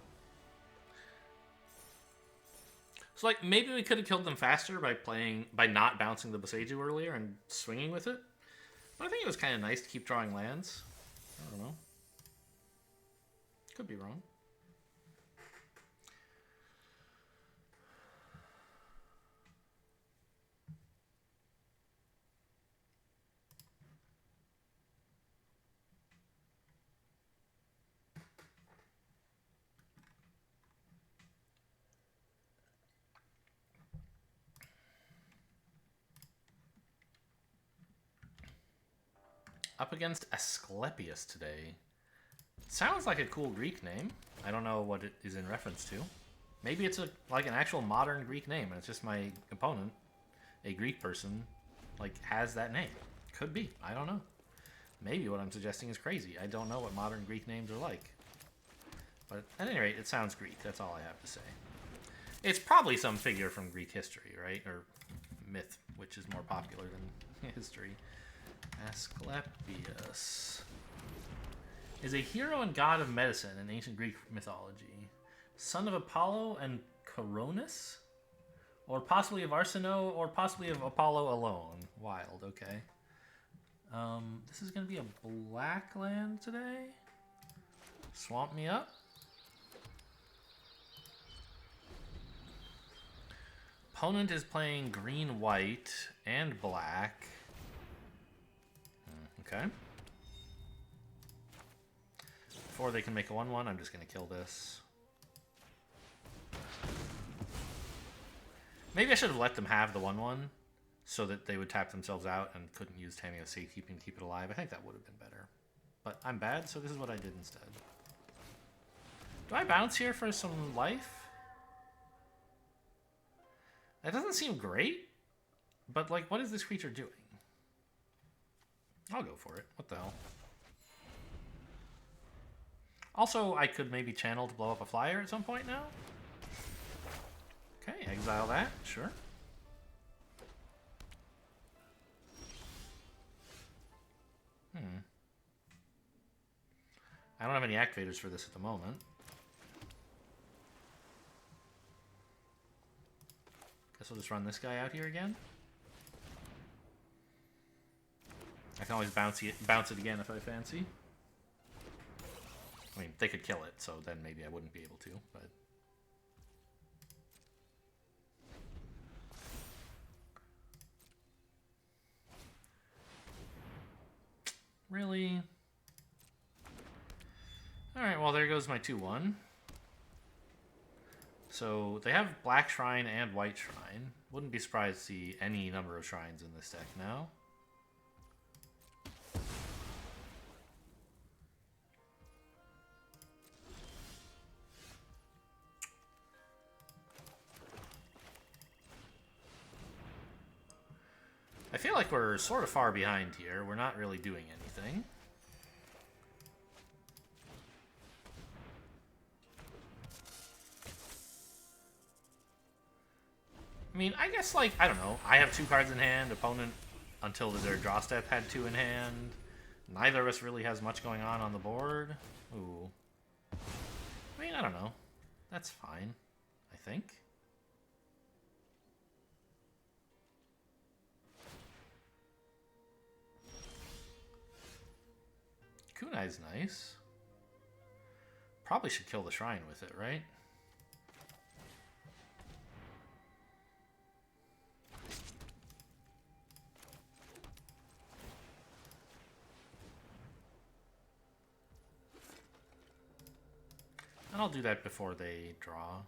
So, like, maybe we could have killed them faster by not bouncing the Boseiju earlier and swinging with it. But I think it was kind of nice to keep drawing lands. I don't know. Could be wrong. Up against Asclepius today. Sounds like a cool Greek name. I don't know what it is in reference to. Maybe it's like an actual modern Greek name, and it's just my opponent, a Greek person, like has that name. Could be. I don't know. Maybe what I'm suggesting is crazy. I don't know what modern Greek names are like. But at any rate, it sounds Greek. That's all I have to say. It's probably some figure from Greek history, right? Or myth, which is more popular than history. Asclepius is a hero and god of medicine in ancient Greek mythology. Son of Apollo and Coronis? Or possibly of Arsinoe, or possibly of Apollo alone. Wild, okay. This is going to be a black land today. Swamp me up. Opponent is playing green, white, and black. Okay. Before they can make a 1/1, I'm just going to kill this. Maybe I should have let them have the 1/1 so that they would tap themselves out and couldn't use Tameo Safekeeping to keep it alive. I think that would have been better. But I'm bad, so this is what I did instead. Do I bounce here for some life? That doesn't seem great, but like, what is this creature doing? I'll go for it. What the hell? Also, I could maybe channel to blow up a flyer at some point now. Okay, exile that, sure. I don't have any activators for this at the moment. Guess we'll just run this guy out here again. I can always bounce it again if I fancy. I mean, they could kill it, so then maybe I wouldn't be able to, but... Really? Alright, well there goes my 2/1. So they have Black Shrine and White Shrine. Wouldn't be surprised to see any number of shrines in this deck now. I feel like we're sort of far behind here. We're not really doing anything. I mean, I guess, like, I don't know. I have 2 cards in hand. Opponent, until their draw step, had 2 in hand. Neither of us really has much going on the board. Ooh. I mean, I don't know. That's fine, I think. Kunai's nice. Probably should kill the shrine with it, right? And I'll do that before they draw.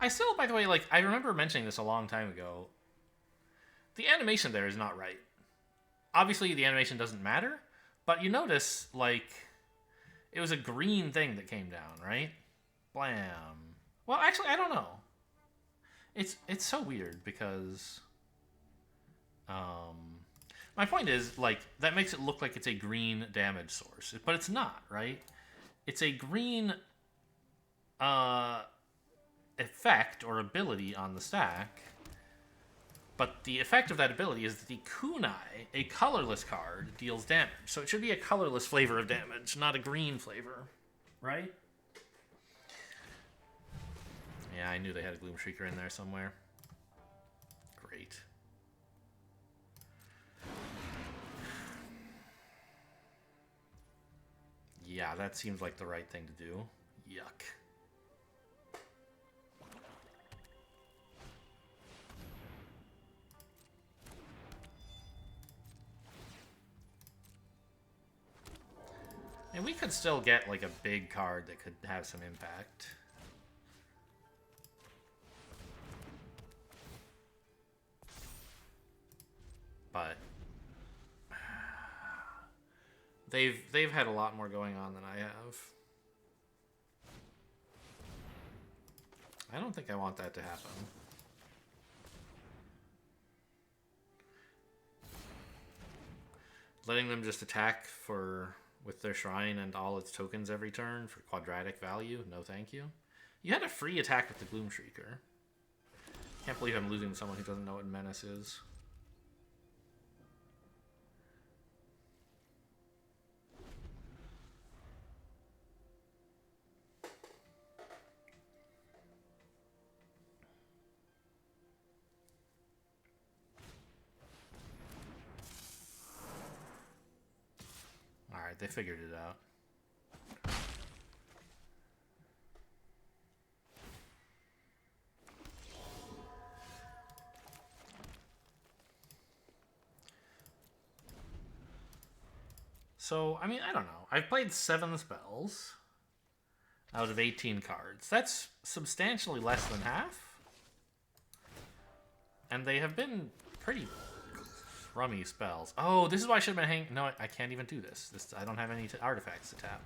I still, by the way, like, I remember mentioning this a long time ago. The animation there is not right. Obviously, the animation doesn't matter, but you notice, like, it was a green thing that came down, right? Blam. Well, actually, I don't know. It's so weird because... my point is, like, that makes it look like it's a green damage source, but it's not, right? It's a green... effect or ability on the stack, but the effect of that ability is that the kunai, a colorless card, deals damage. So it should be a colorless flavor of damage, not a green flavor, right? Yeah, I knew they had a Gloom Shrieker in there somewhere. Great. Yeah, that seems like the right thing to do. Yuck. And we could still get, like, a big card that could have some impact. But they've had a lot more going on than I have. I don't think I want that to happen. letting them just attack with their shrine and all its tokens every turn for quadratic value. No thank you. You had a free attack with the Gloom Shrieker. Can't believe I'm losing to someone who doesn't know what Menace is. Alright, they figured it out. So, I mean, I don't know. I've played 7 spells out of 18 cards. That's substantially less than half. And they have been pretty crummy spells. Oh, this is why I should have been hanging... No, I can't even do this. I don't have any artifacts to tap.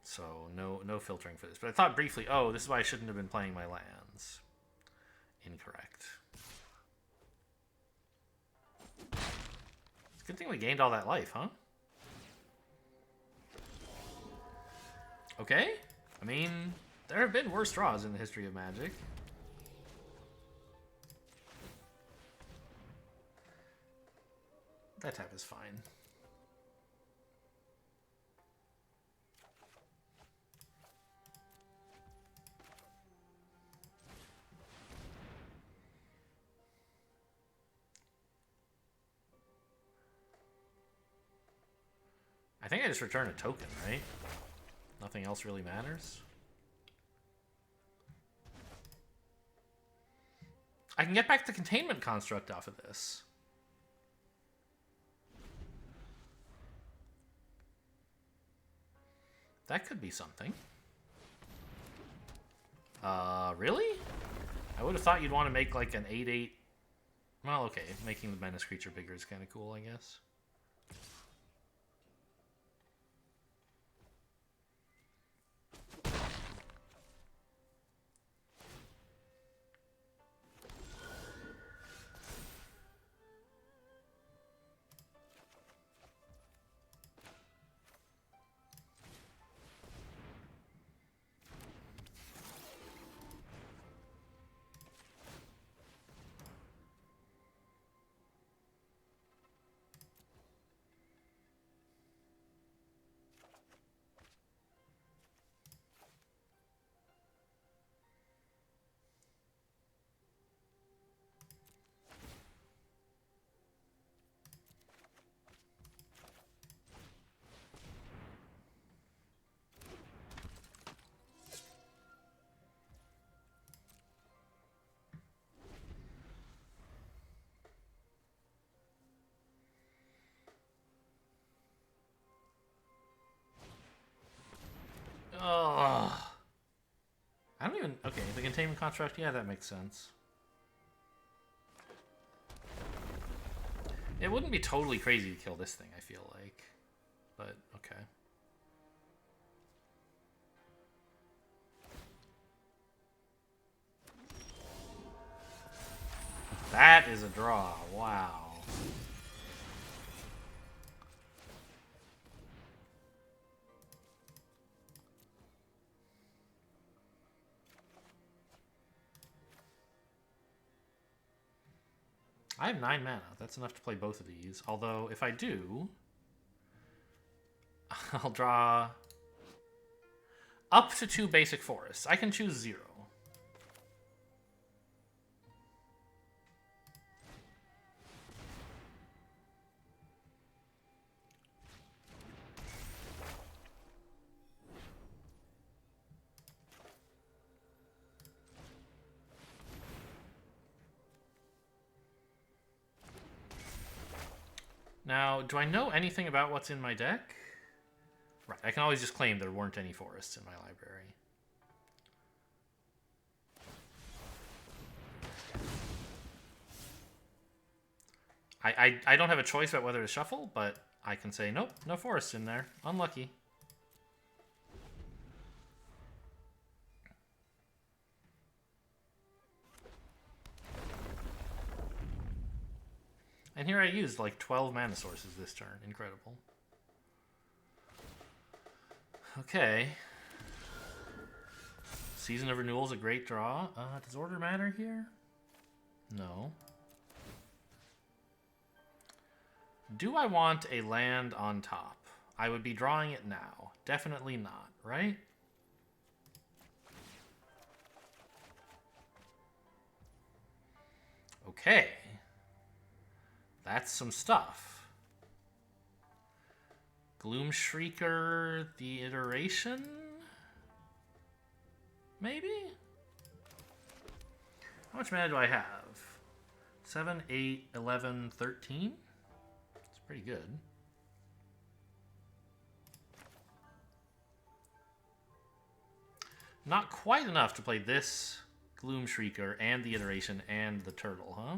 So, no filtering for this. But I thought briefly, oh, this is why I shouldn't have been playing my lands. Incorrect. It's a good thing we gained all that life, huh? Okay. I mean, there have been worse draws in the history of Magic. That tap is fine. I think I just return a token, right? Nothing else really matters. I can get back the containment construct off of this. That could be something. Really? I would have thought you'd want to make like an 8/8. Well, okay. Making the menace creature bigger is kind of cool, I guess. Oh, I don't even... Okay, the containment construct, yeah, that makes sense. It wouldn't be totally crazy to kill this thing, I feel like. But, okay. That is a draw. Wow. I have 9 mana. That's enough to play both of these. Although, if I do, I'll draw up to 2 basic forests. I can choose 0. Now, do I know anything about what's in my deck? Right, I can always just claim there weren't any forests in my library. I don't have a choice about whether to shuffle, but I can say, nope, no forests in there. Unlucky. And here I used like 12 mana sources this turn. Incredible. Okay. Season of Renewal is a great draw. Does order matter here? No. Do I want a land on top? I would be drawing it now. Definitely not, right? Okay. That's some stuff. Gloom Shrieker, the iteration? Maybe? How much mana do I have? 7, 8, 11, 13? It's pretty good. Not quite enough to play this Gloom Shrieker and the iteration and the turtle, huh?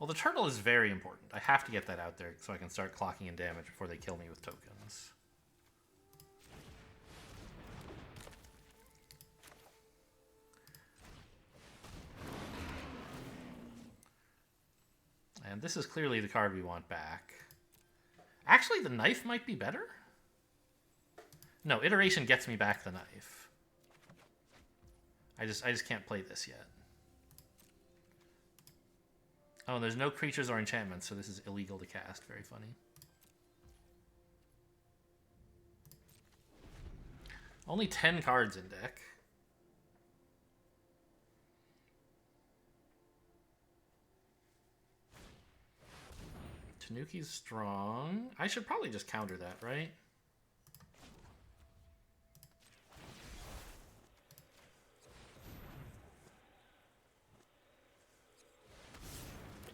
Well, the turtle is very important. I have to get that out there so I can start clocking in damage before they kill me with tokens. And this is clearly the card we want back. Actually, the knife might be better? No, iteration gets me back the knife. I just can't play this yet. Oh, and there's no creatures or enchantments, so this is illegal to cast. Very funny. Only 10 cards in deck. Tanuki's strong. I should probably just counter that, right?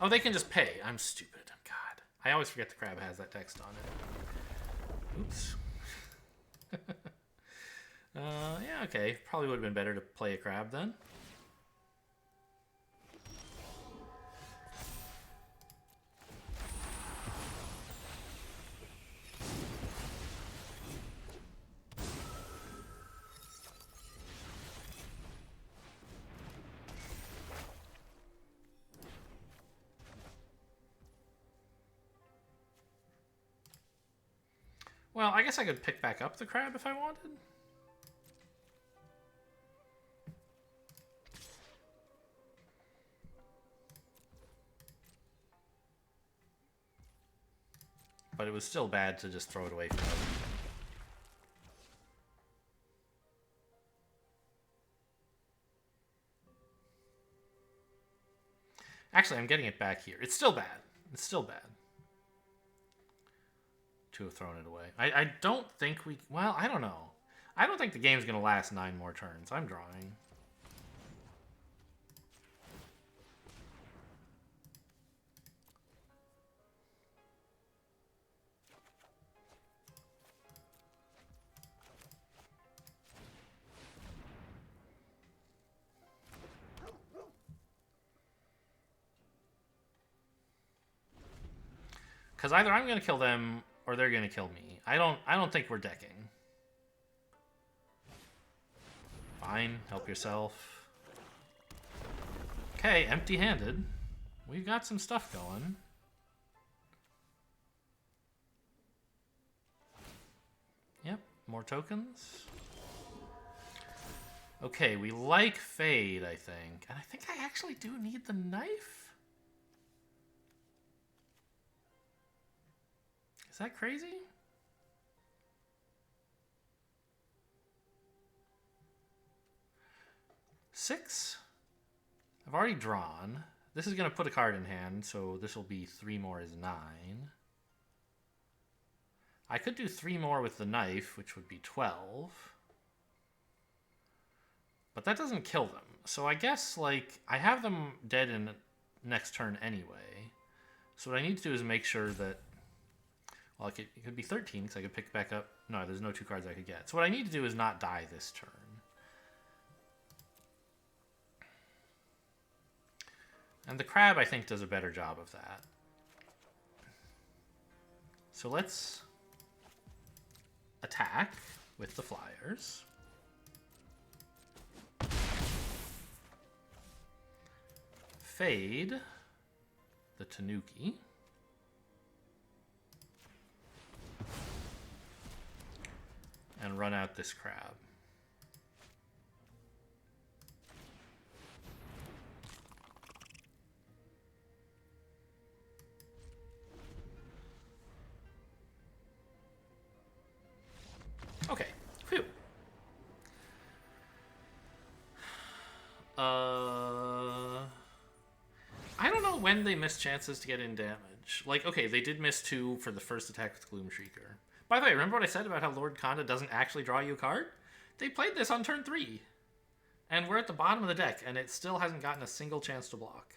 Oh, they can just pay. I'm stupid. God. I always forget the crab has that text on it. Oops. Yeah, okay. Probably would have been better to play a crab then. Well, I guess I could pick back up the crab if I wanted. But it was still bad to just throw it away for no reason. Actually, I'm getting it back here. It's still bad. It's still bad to have thrown it away. I don't think we... Well, I don't know. I don't think the game's going to last 9 more turns. I'm drawing. Because either I'm going to kill them or they're going to kill me. I don't think we're decking. Fine, help yourself. Okay, empty-handed. We've got some stuff going. Yep, more tokens. Okay, we like Fade, I think. And I think I actually do need the knife. Is that crazy? Six? I've already drawn. This is going to put a card in hand, so this will be 3 more is 9. I could do 3 more with the knife, which would be 12. But that doesn't kill them. So I guess, like, I have them dead in next turn anyway. So what I need to do is make sure that... Well, it could be 13, because I could pick back up... No, there's no 2 cards I could get. So what I need to do is not die this turn. And the crab, I think, does a better job of that. So let's attack with the flyers. Fade the Tanuki. And run out this crab. Okay. Phew. I don't know when they missed chances to get in damage. Like, okay, they did miss 2 for the first attack with Gloom Shrieker. By the way, remember what I said about how Lord Khanda doesn't actually draw you a card? They played this on turn 3. And we're at the bottom of the deck, and it still hasn't gotten a single chance to block.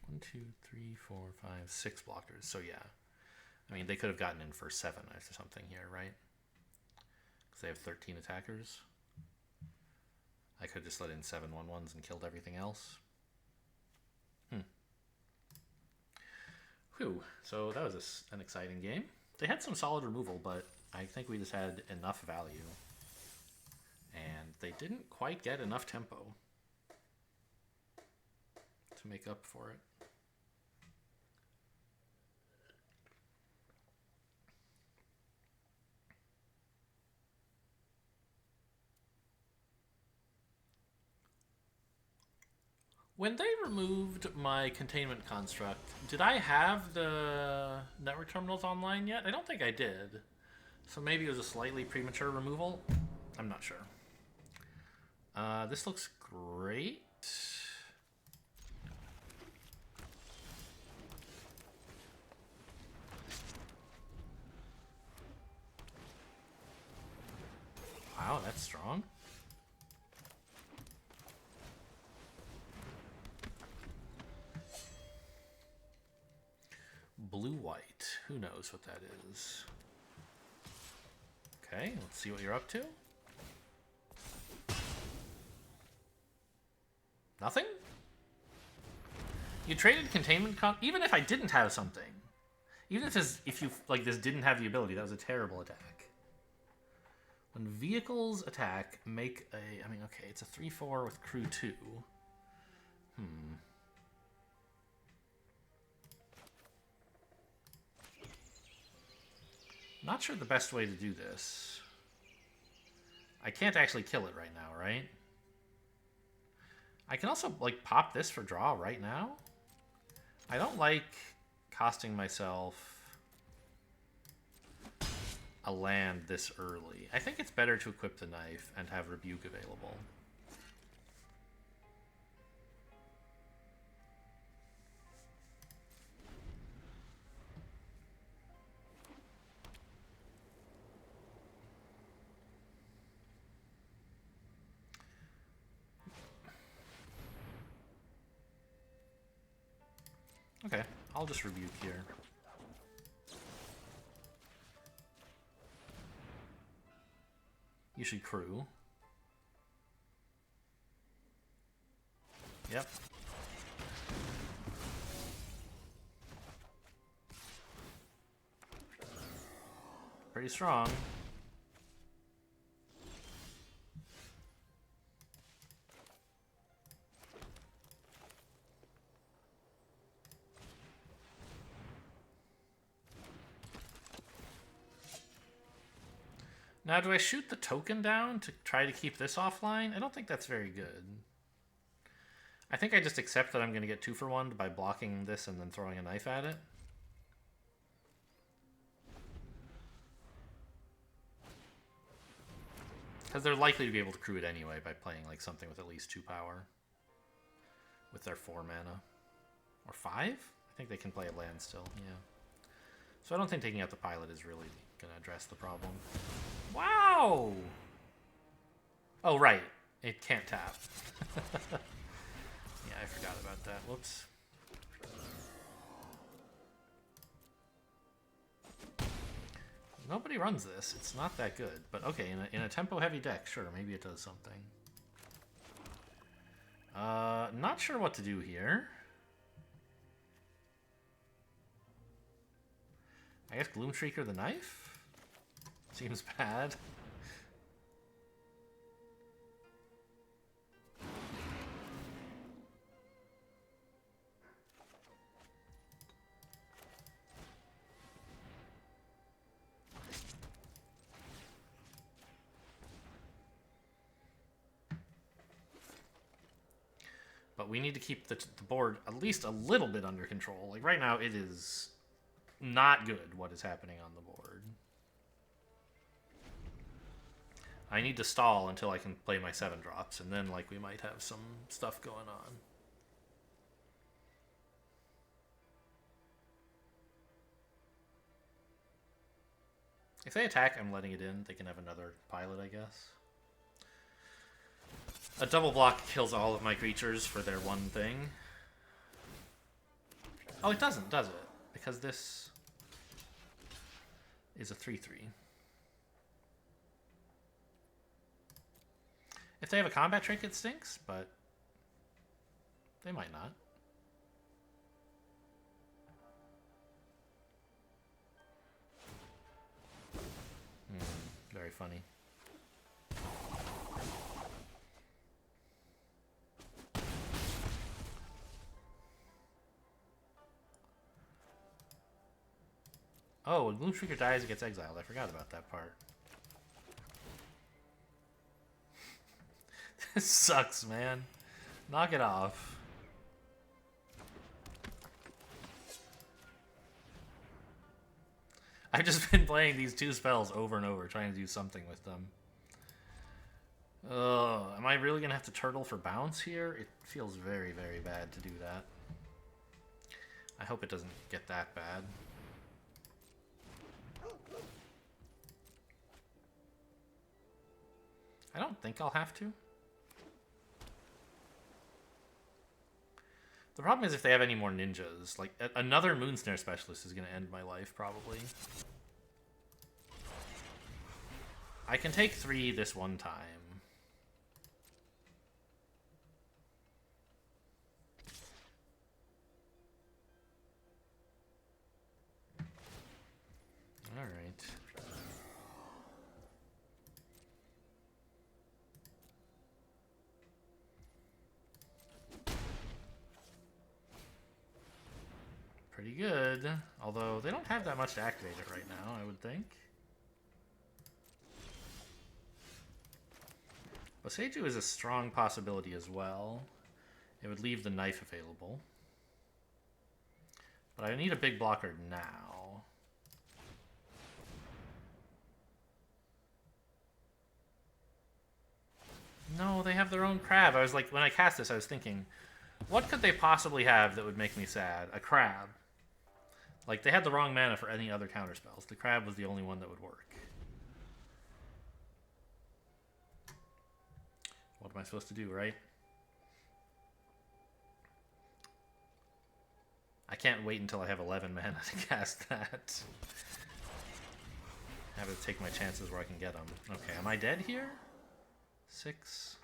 1, 2, 3, 4, 5, 6 blockers. So yeah. I mean, they could have gotten in for 7 or something here, right? Because they have 13 attackers. I could have just let in 7 1/1s and killed everything else. Whew. So that was an exciting game. They had some solid removal, but I think we just had enough value. And they didn't quite get enough tempo to make up for it. When they removed my containment construct, did I have the network terminals online yet? I don't think I did. So maybe it was a slightly premature removal. I'm not sure. This looks great. Wow, that's strong. Blue-white. Who knows what that is? Okay, let's see what you're up to. Nothing? You traded containment even if I didn't have something. Even if you like this didn't have the ability, that was a terrible attack. When vehicles attack, make a... I mean, okay, it's a 3/4 with crew 2. Not sure the best way to do this. I can't actually kill it right now, right? I can also, like, pop this for draw right now. I don't like costing myself a land this early. I think it's better to equip the knife and have Rebuke available. Okay, I'll just Rebuke here. You should crew. Yep. Pretty strong. Now, do I shoot the token down to try to keep this offline? I don't think that's very good. I think I just accept that I'm going to get 2 for 1 by blocking this and then throwing a knife at it. Because they're likely to be able to crew it anyway by playing like something with at least 2 power. With their 4 mana. Or 5? I think they can play a land still, yeah. So I don't think taking out the pilot is really going to address the problem. Wow! Oh, right. It can't tap. Yeah, I forgot about that. Whoops. Nobody runs this. It's not that good. But okay, in a tempo-heavy deck, sure, maybe it does something. Not sure what to do here. I guess Gloom Shrieker the knife? Seems bad. But we need to keep the board at least a little bit under control. Like right now, it is not good what is happening on the board. I need to stall until I can play my 7-drops, and then like we might have some stuff going on. If they attack, I'm letting it in. They can have another pilot, I guess. A double block kills all of my creatures for their one thing. Oh, it doesn't, does it? Because this is a 3/3. If they have a combat trick, it stinks, but they might not. Very funny. Oh, when Gloom Shrieker dies, it gets exiled. I forgot about that part. This sucks, man. Knock it off. I've just been playing these 2 spells over and over, trying to do something with them. Am I really going to have to turtle for bounce here? It feels very, very bad to do that. I hope it doesn't get that bad. I don't think I'll have to. The problem is if they have any more ninjas. Like, another Moonsnare Specialist is going to end my life, probably. I can take 3 this one time. Alright. Pretty good. Although, they don't have that much to activate it right now, I would think. Boseiju is a strong possibility as well. It would leave the knife available. But I need a big blocker now. No, they have their own crab. I was like, when I cast this, I was thinking, what could they possibly have that would make me sad? A crab. Like, they had the wrong mana for any other counterspells. The crab was the only one that would work. What am I supposed to do, right? I can't wait until I have 11 mana to cast that. I have to take my chances where I can get them. Okay, am I dead here? 6,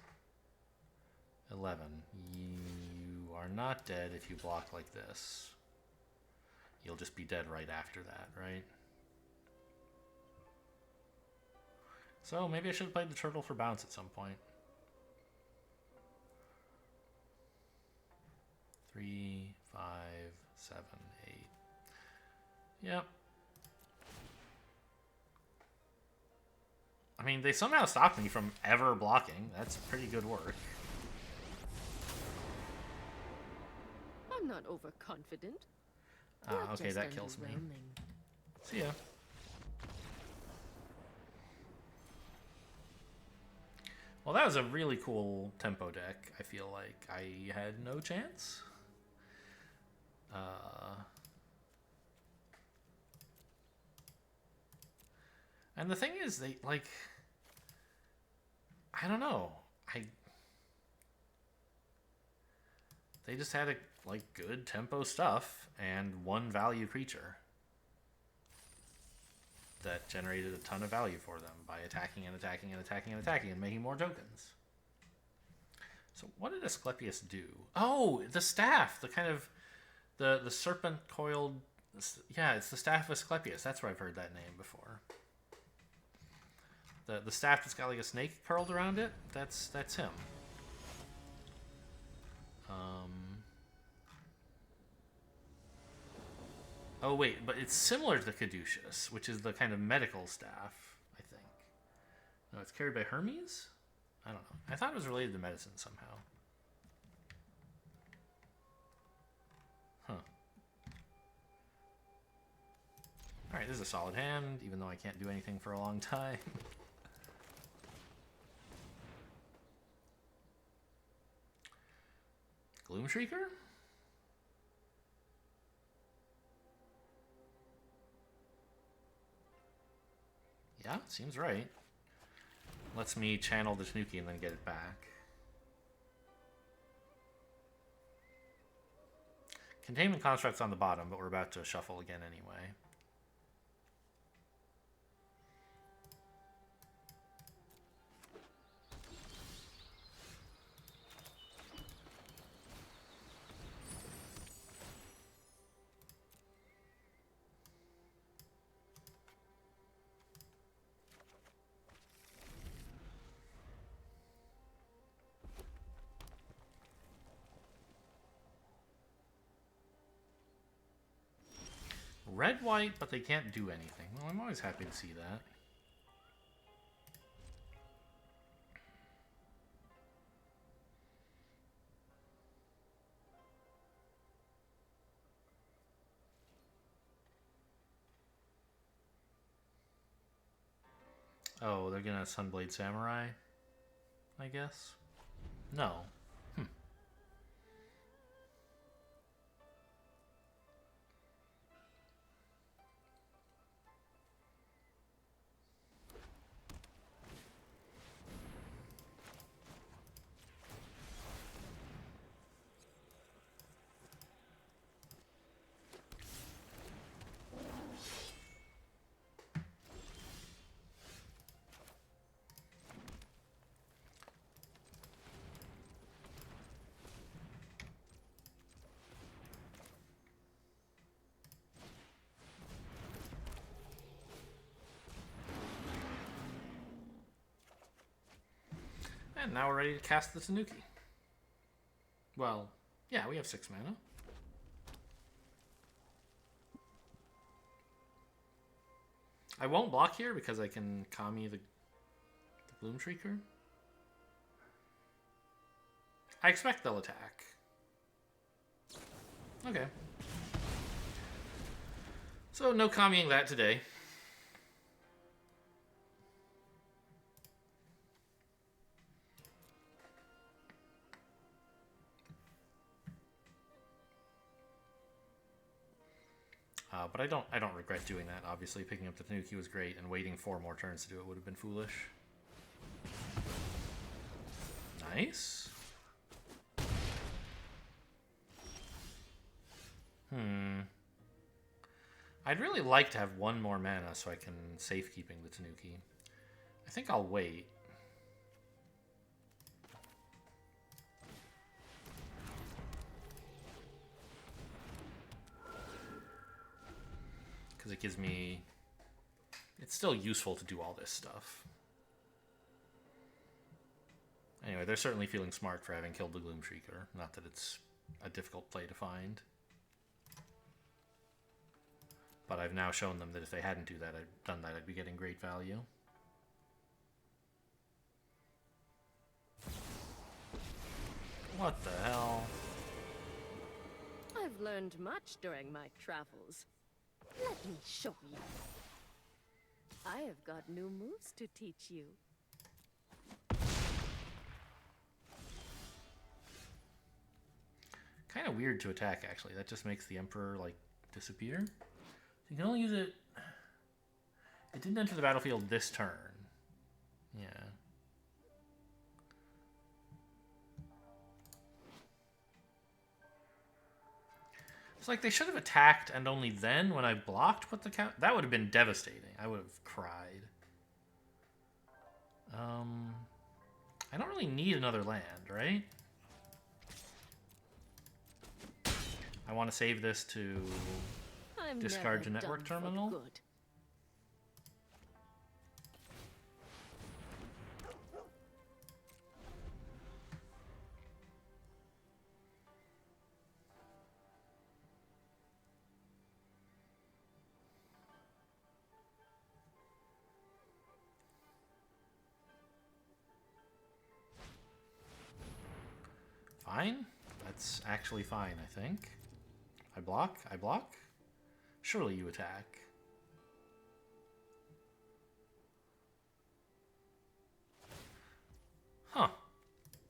11. You are not dead if you block like this. You'll just be dead right after that, right? So maybe I should have played the turtle for bounce at some point. 3, 5, 7, 8. Yep. I mean, they somehow stopped me from ever blocking. That's pretty good work. I'm not overconfident. Ah, okay, that kills me. See ya. Well, that was a really cool tempo deck. I feel like I had no chance. And the thing is, they, like... I don't know. They just had, like, good tempo stuff and one value creature that generated a ton of value for them by attacking and attacking and attacking and attacking and making more tokens. So what did Asclepius do? Oh, the staff, the kind of the serpent coiled Yeah, it's the staff of Asclepius. That's where I've heard that name before. The staff that's got like a snake curled around it. That's him. Oh wait, but it's similar to the caduceus, which is the kind of medical staff, I think. No, it's carried by Hermes? I don't know. I thought it was related to medicine somehow. Huh. Alright, this is a solid hand, even though I can't do anything for a long time. Gloom Shrieker? Yeah, seems right. Lets me channel the Tanuki and then get it back. Containment Construct's on the bottom, but we're about to shuffle again anyway. Red, white, but they can't do anything. Well, I'm always happy to see that. Oh, they're gonna Sunblade Samurai, I guess? No. And now we're ready to cast the Tanuki. Well, yeah, we have 6 mana. I won't block here because I can Kami the Gloom Shrieker. I expect they'll attack. Okay. So no Kamiing that today. But I don't regret doing that. Obviously, picking up the Tanuki was great, and waiting 4 more turns to do it would have been foolish. Nice. I'd really like to have 1 more mana so I can safekeeping the Tanuki. I think I'll wait. Because it gives me... It's still useful to do all this stuff. Anyway, they're certainly feeling smart for having killed the Gloom Shrieker. Not that it's a difficult play to find. But I've now shown them that if they hadn't done that, I'd be getting great value. What the hell? I've learned much during my travels. Let me show you. I have got new moves to teach you. Kind of weird to attack, actually. That just makes the Emperor, like, disappear. You can only use it... It didn't enter the battlefield this turn. Yeah. It's like they should have attacked and only then, when I blocked, put the count... That would have been devastating. I would have cried. I don't really need another land, right? I want to save this to... I'm Discard never your network done for terminal. good. Fine. That's actually fine, I think. I block. I block. Surely you attack. Huh.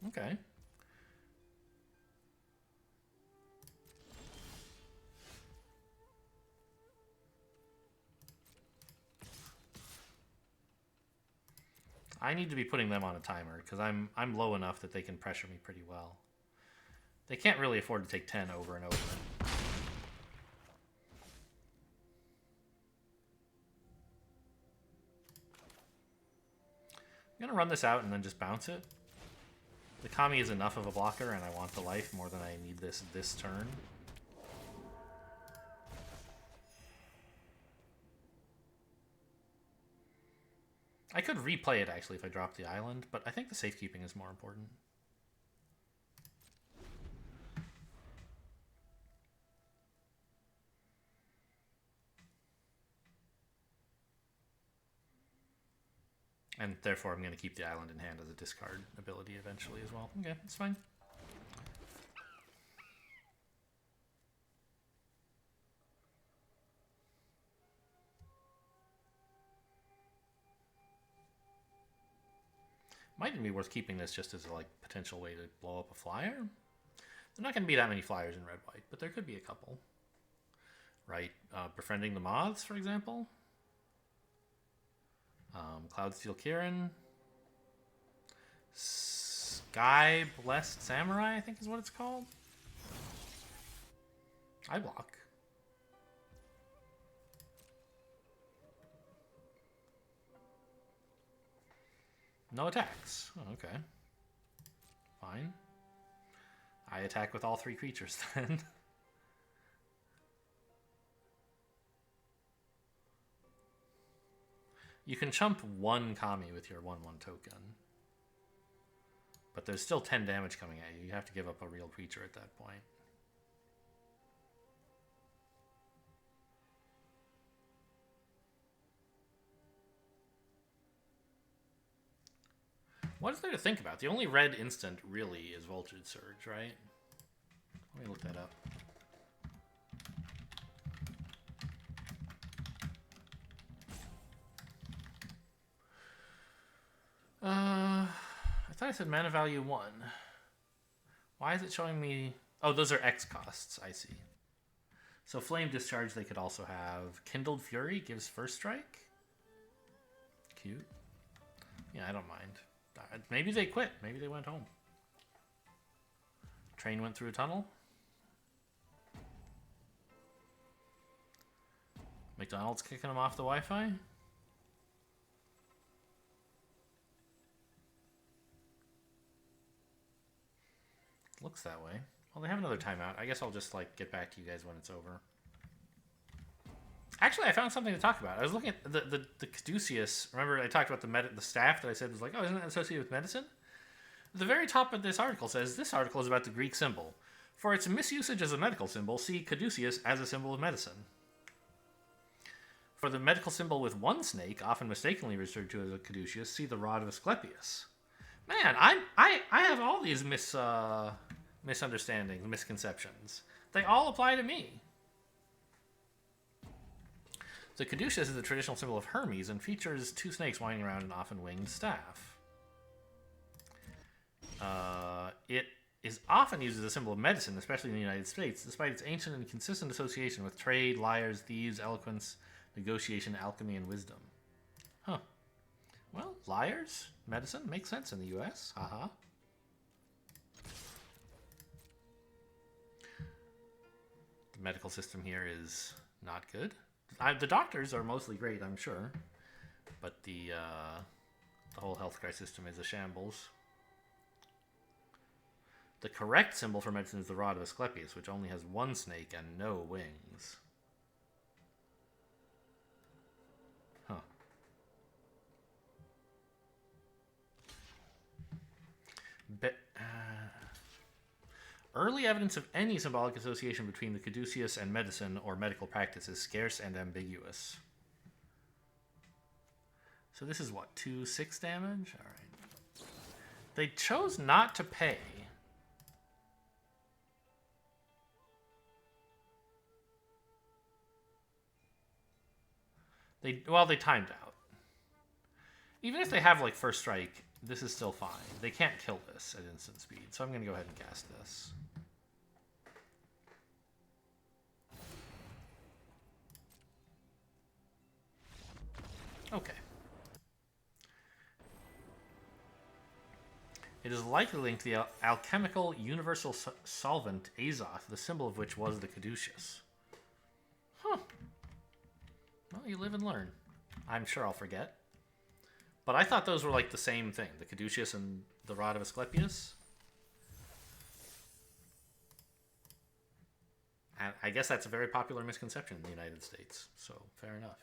Okay. I need to be putting them on a timer because I'm low enough that they can pressure me pretty well. They can't really afford to take 10 over and over. I'm gonna run this out and then just bounce it. The Kami is enough of a blocker, and I want the life more than I need this turn. I could replay it actually if I drop the island, but I think the safekeeping is more important. And therefore I'm going to keep the island in hand as a discard ability eventually as well. Okay, that's fine. Might even be worth keeping this just as a like potential way to blow up a flyer. There's not going to be that many flyers in red-white, but there could be a couple. Right? Befriending the Moths, for example. Cloudsteel Kirin. Sky Blessed Samurai, I think is what it's called. I block. No attacks. Oh, okay. Fine. I attack with all 3 creatures then. You can chump 1 Kami with your 1/1 token. But there's still 10 damage coming at you. You have to give up a real creature at that point. What is there to think about? The only red instant really is Vultured Surge, right? Let me look that up. I thought I said mana value 1. Why is it showing me... Oh, those are X costs. I see. So Flame Discharge they could also have. Kindled Fury gives first strike. Cute. Yeah, I don't mind. Maybe they quit. Maybe they went home. Train went through a tunnel. McDonald's kicking them off the Wi-Fi. Looks that way. Well, they have another timeout. I guess I'll just like get back to you guys when it's over. Actually, I found something to talk about. I was looking at the Caduceus. Remember, I talked about the staff that I said was like, oh, isn't that associated with medicine? The very top of this article says, this article is about the Greek symbol. For its misusage as a medical symbol, see Caduceus as a symbol of medicine. For the medical symbol with 1 snake, often mistakenly referred to as a Caduceus, see the rod of Asclepius. Man, I have all these misunderstandings, misconceptions. They all apply to me. The caduceus is the traditional symbol of Hermes and features 2 snakes winding around an often winged staff. It is often used as a symbol of medicine, especially in the United States, despite its ancient and consistent association with trade, liars, thieves, eloquence, negotiation, alchemy, and wisdom. Huh. Well, liars, medicine, makes sense in the US. Haha. The medical system here is not good. The doctors are mostly great, I'm sure. But the whole healthcare system is a shambles. The correct symbol for medicine is the rod of Asclepius, which only has 1 snake and no wings. Early evidence of any symbolic association between the caduceus and medicine or medical practice is scarce and ambiguous. So this is what, 2/6 damage? All right. They chose not to pay. They timed out. Even if they have like first strike, this is still fine. They can't kill this at instant speed, so I'm going to go ahead and cast this. Okay. It is likely linked to the alchemical universal solvent azoth, the symbol of which was the caduceus. Huh. Well, you live and learn. I'm sure I'll forget. But I thought those were like the same thing, the caduceus and the rod of Asclepius. And I guess that's a very popular misconception in the United States, so fair enough.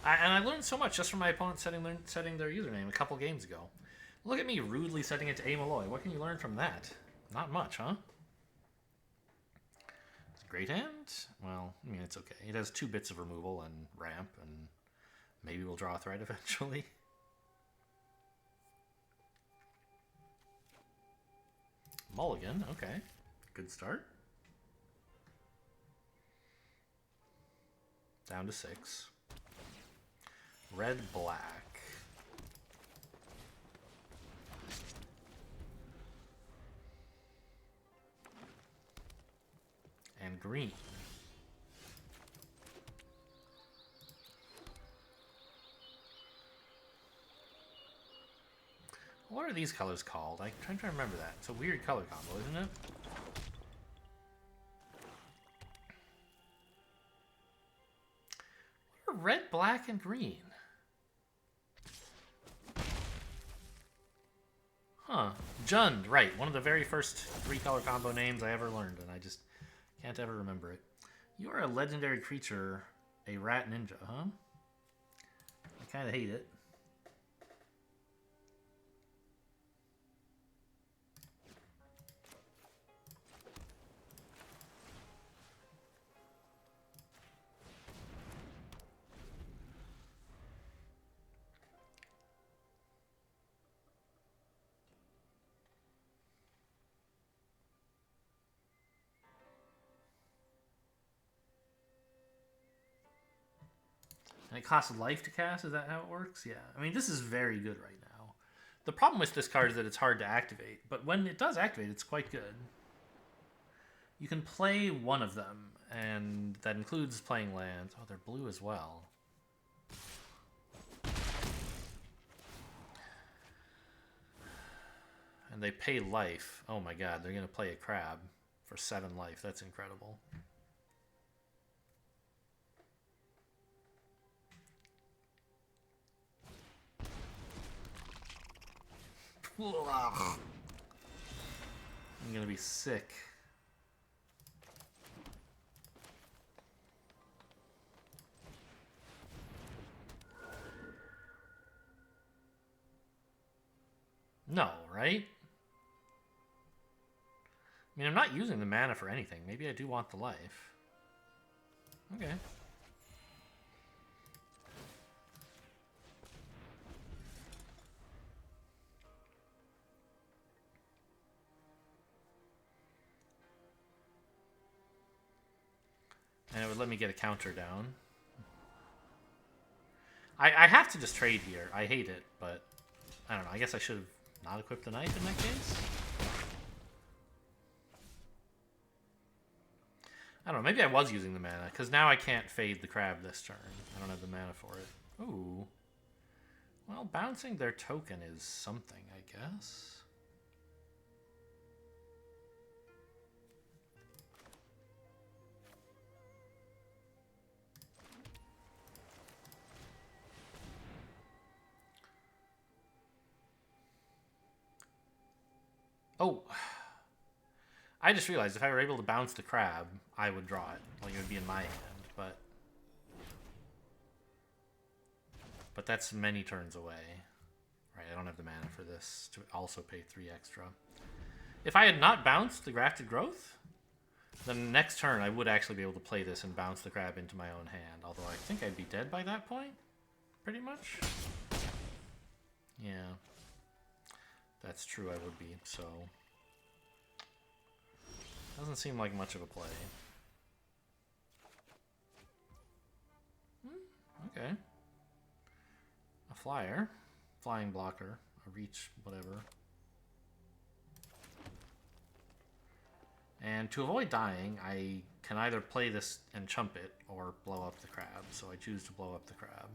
And I learned so much just from my opponent setting their username a couple games ago. Look at me rudely setting it to A. Malloy. What can you learn from that? Not much, huh? It's a great hand? Well, I mean, it's okay. It has 2 bits of removal and ramp, and maybe we'll draw a threat eventually. Mulligan, okay. Good start. Down to 6. Red, black. And green. What are these colors called? I'm trying to remember that. It's a weird color combo, isn't it? What are red, black, and green? Huh. Jund, right. One of the very first 3-color combo names I ever learned, and I just can't ever remember it. You are a legendary creature, a rat ninja, huh? I kind of hate it. And it costs life to cast? Is that how it works? Yeah. I mean, this is very good right now. The problem with this card is that it's hard to activate, but when it does activate, it's quite good. You can play one of them, and that includes playing lands. Oh, they're blue as well. And they pay life. Oh my god, they're going to play a crab for 7 life. That's incredible. I'm gonna be sick. No, right? I mean, I'm not using the mana for anything. Maybe I do want the life. Okay. And it would let me get a counter down. I have to just trade here. I hate it, but I don't know. I guess I should have not equipped the knife in that case. I don't know. Maybe I was using the mana, because now I can't fade the crab this turn. I don't have the mana for it. Ooh. Well, bouncing their token is something, I guess. Oh, I just realized if I were able to bounce the crab, I would draw it. Like, it would be in my hand, but that's many turns away, Right, I don't have the mana for this to also pay 3 extra. If I had not bounced the Grafted Growth, then next turn I would actually be able to play this and bounce the crab into my own hand. Although I think I'd be dead by that point, pretty much. Yeah, that's true, I would be, so... Doesn't seem like much of a play. Okay. A flyer. Flying blocker. A reach, whatever. And to avoid dying, I can either play this and chump it or blow up the crab. So I choose to blow up the crab.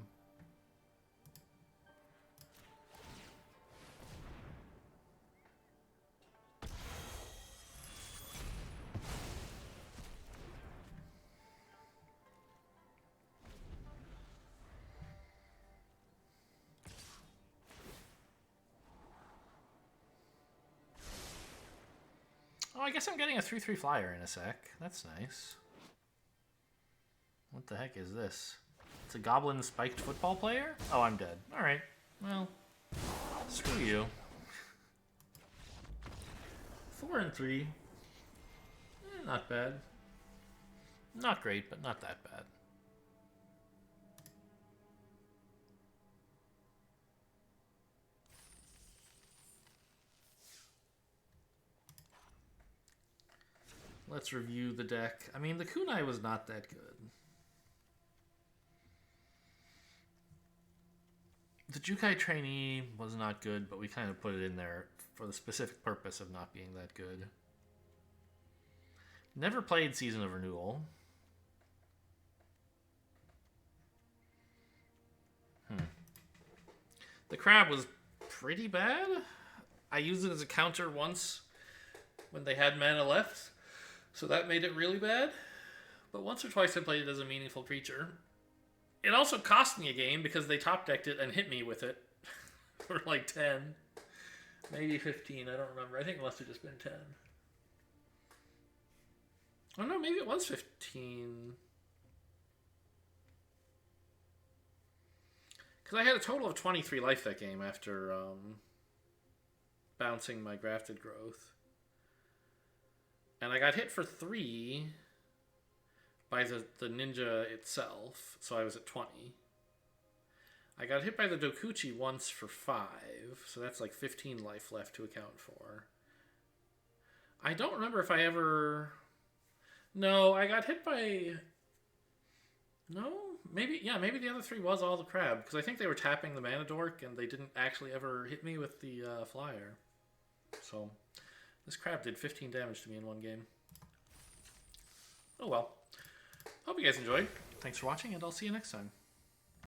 Oh, I guess I'm getting a 3/3 flyer in a sec. That's nice. What the heck is this? It's a goblin spiked football player? Oh, I'm dead. Alright. Well, screw you. 4 and 3. Not bad. Not great, but not that bad. Let's review the deck. I mean, the kunai was not that good. The Jukai trainee was not good, but we kind of put it in there for the specific purpose of not being that good. Never played Season of Renewal. The crab was pretty bad. I used it as a counter once when they had mana left, so that made it really bad. But once or twice I played it as a meaningful creature. It also cost me a game because they top decked it and hit me with it for like 10, maybe 15. I don't remember. I think it must have just been 10. Oh no, maybe it was 15. Because I had a total of 23 life that game after bouncing my Grafted Growth. And I got hit for 3 by the ninja itself, so I was at 20. I got hit by the Dokuchi once for 5, so that's like 15 life left to account for. I don't remember if I ever... No, I got hit by... No? Maybe, yeah, maybe the other 3 was all the crab, because I think they were tapping the mana dork, and they didn't actually ever hit me with the flyer. So, this crab did 15 damage to me in one game. Oh well. Hope you guys enjoyed. Thanks for watching, and I'll see you next time.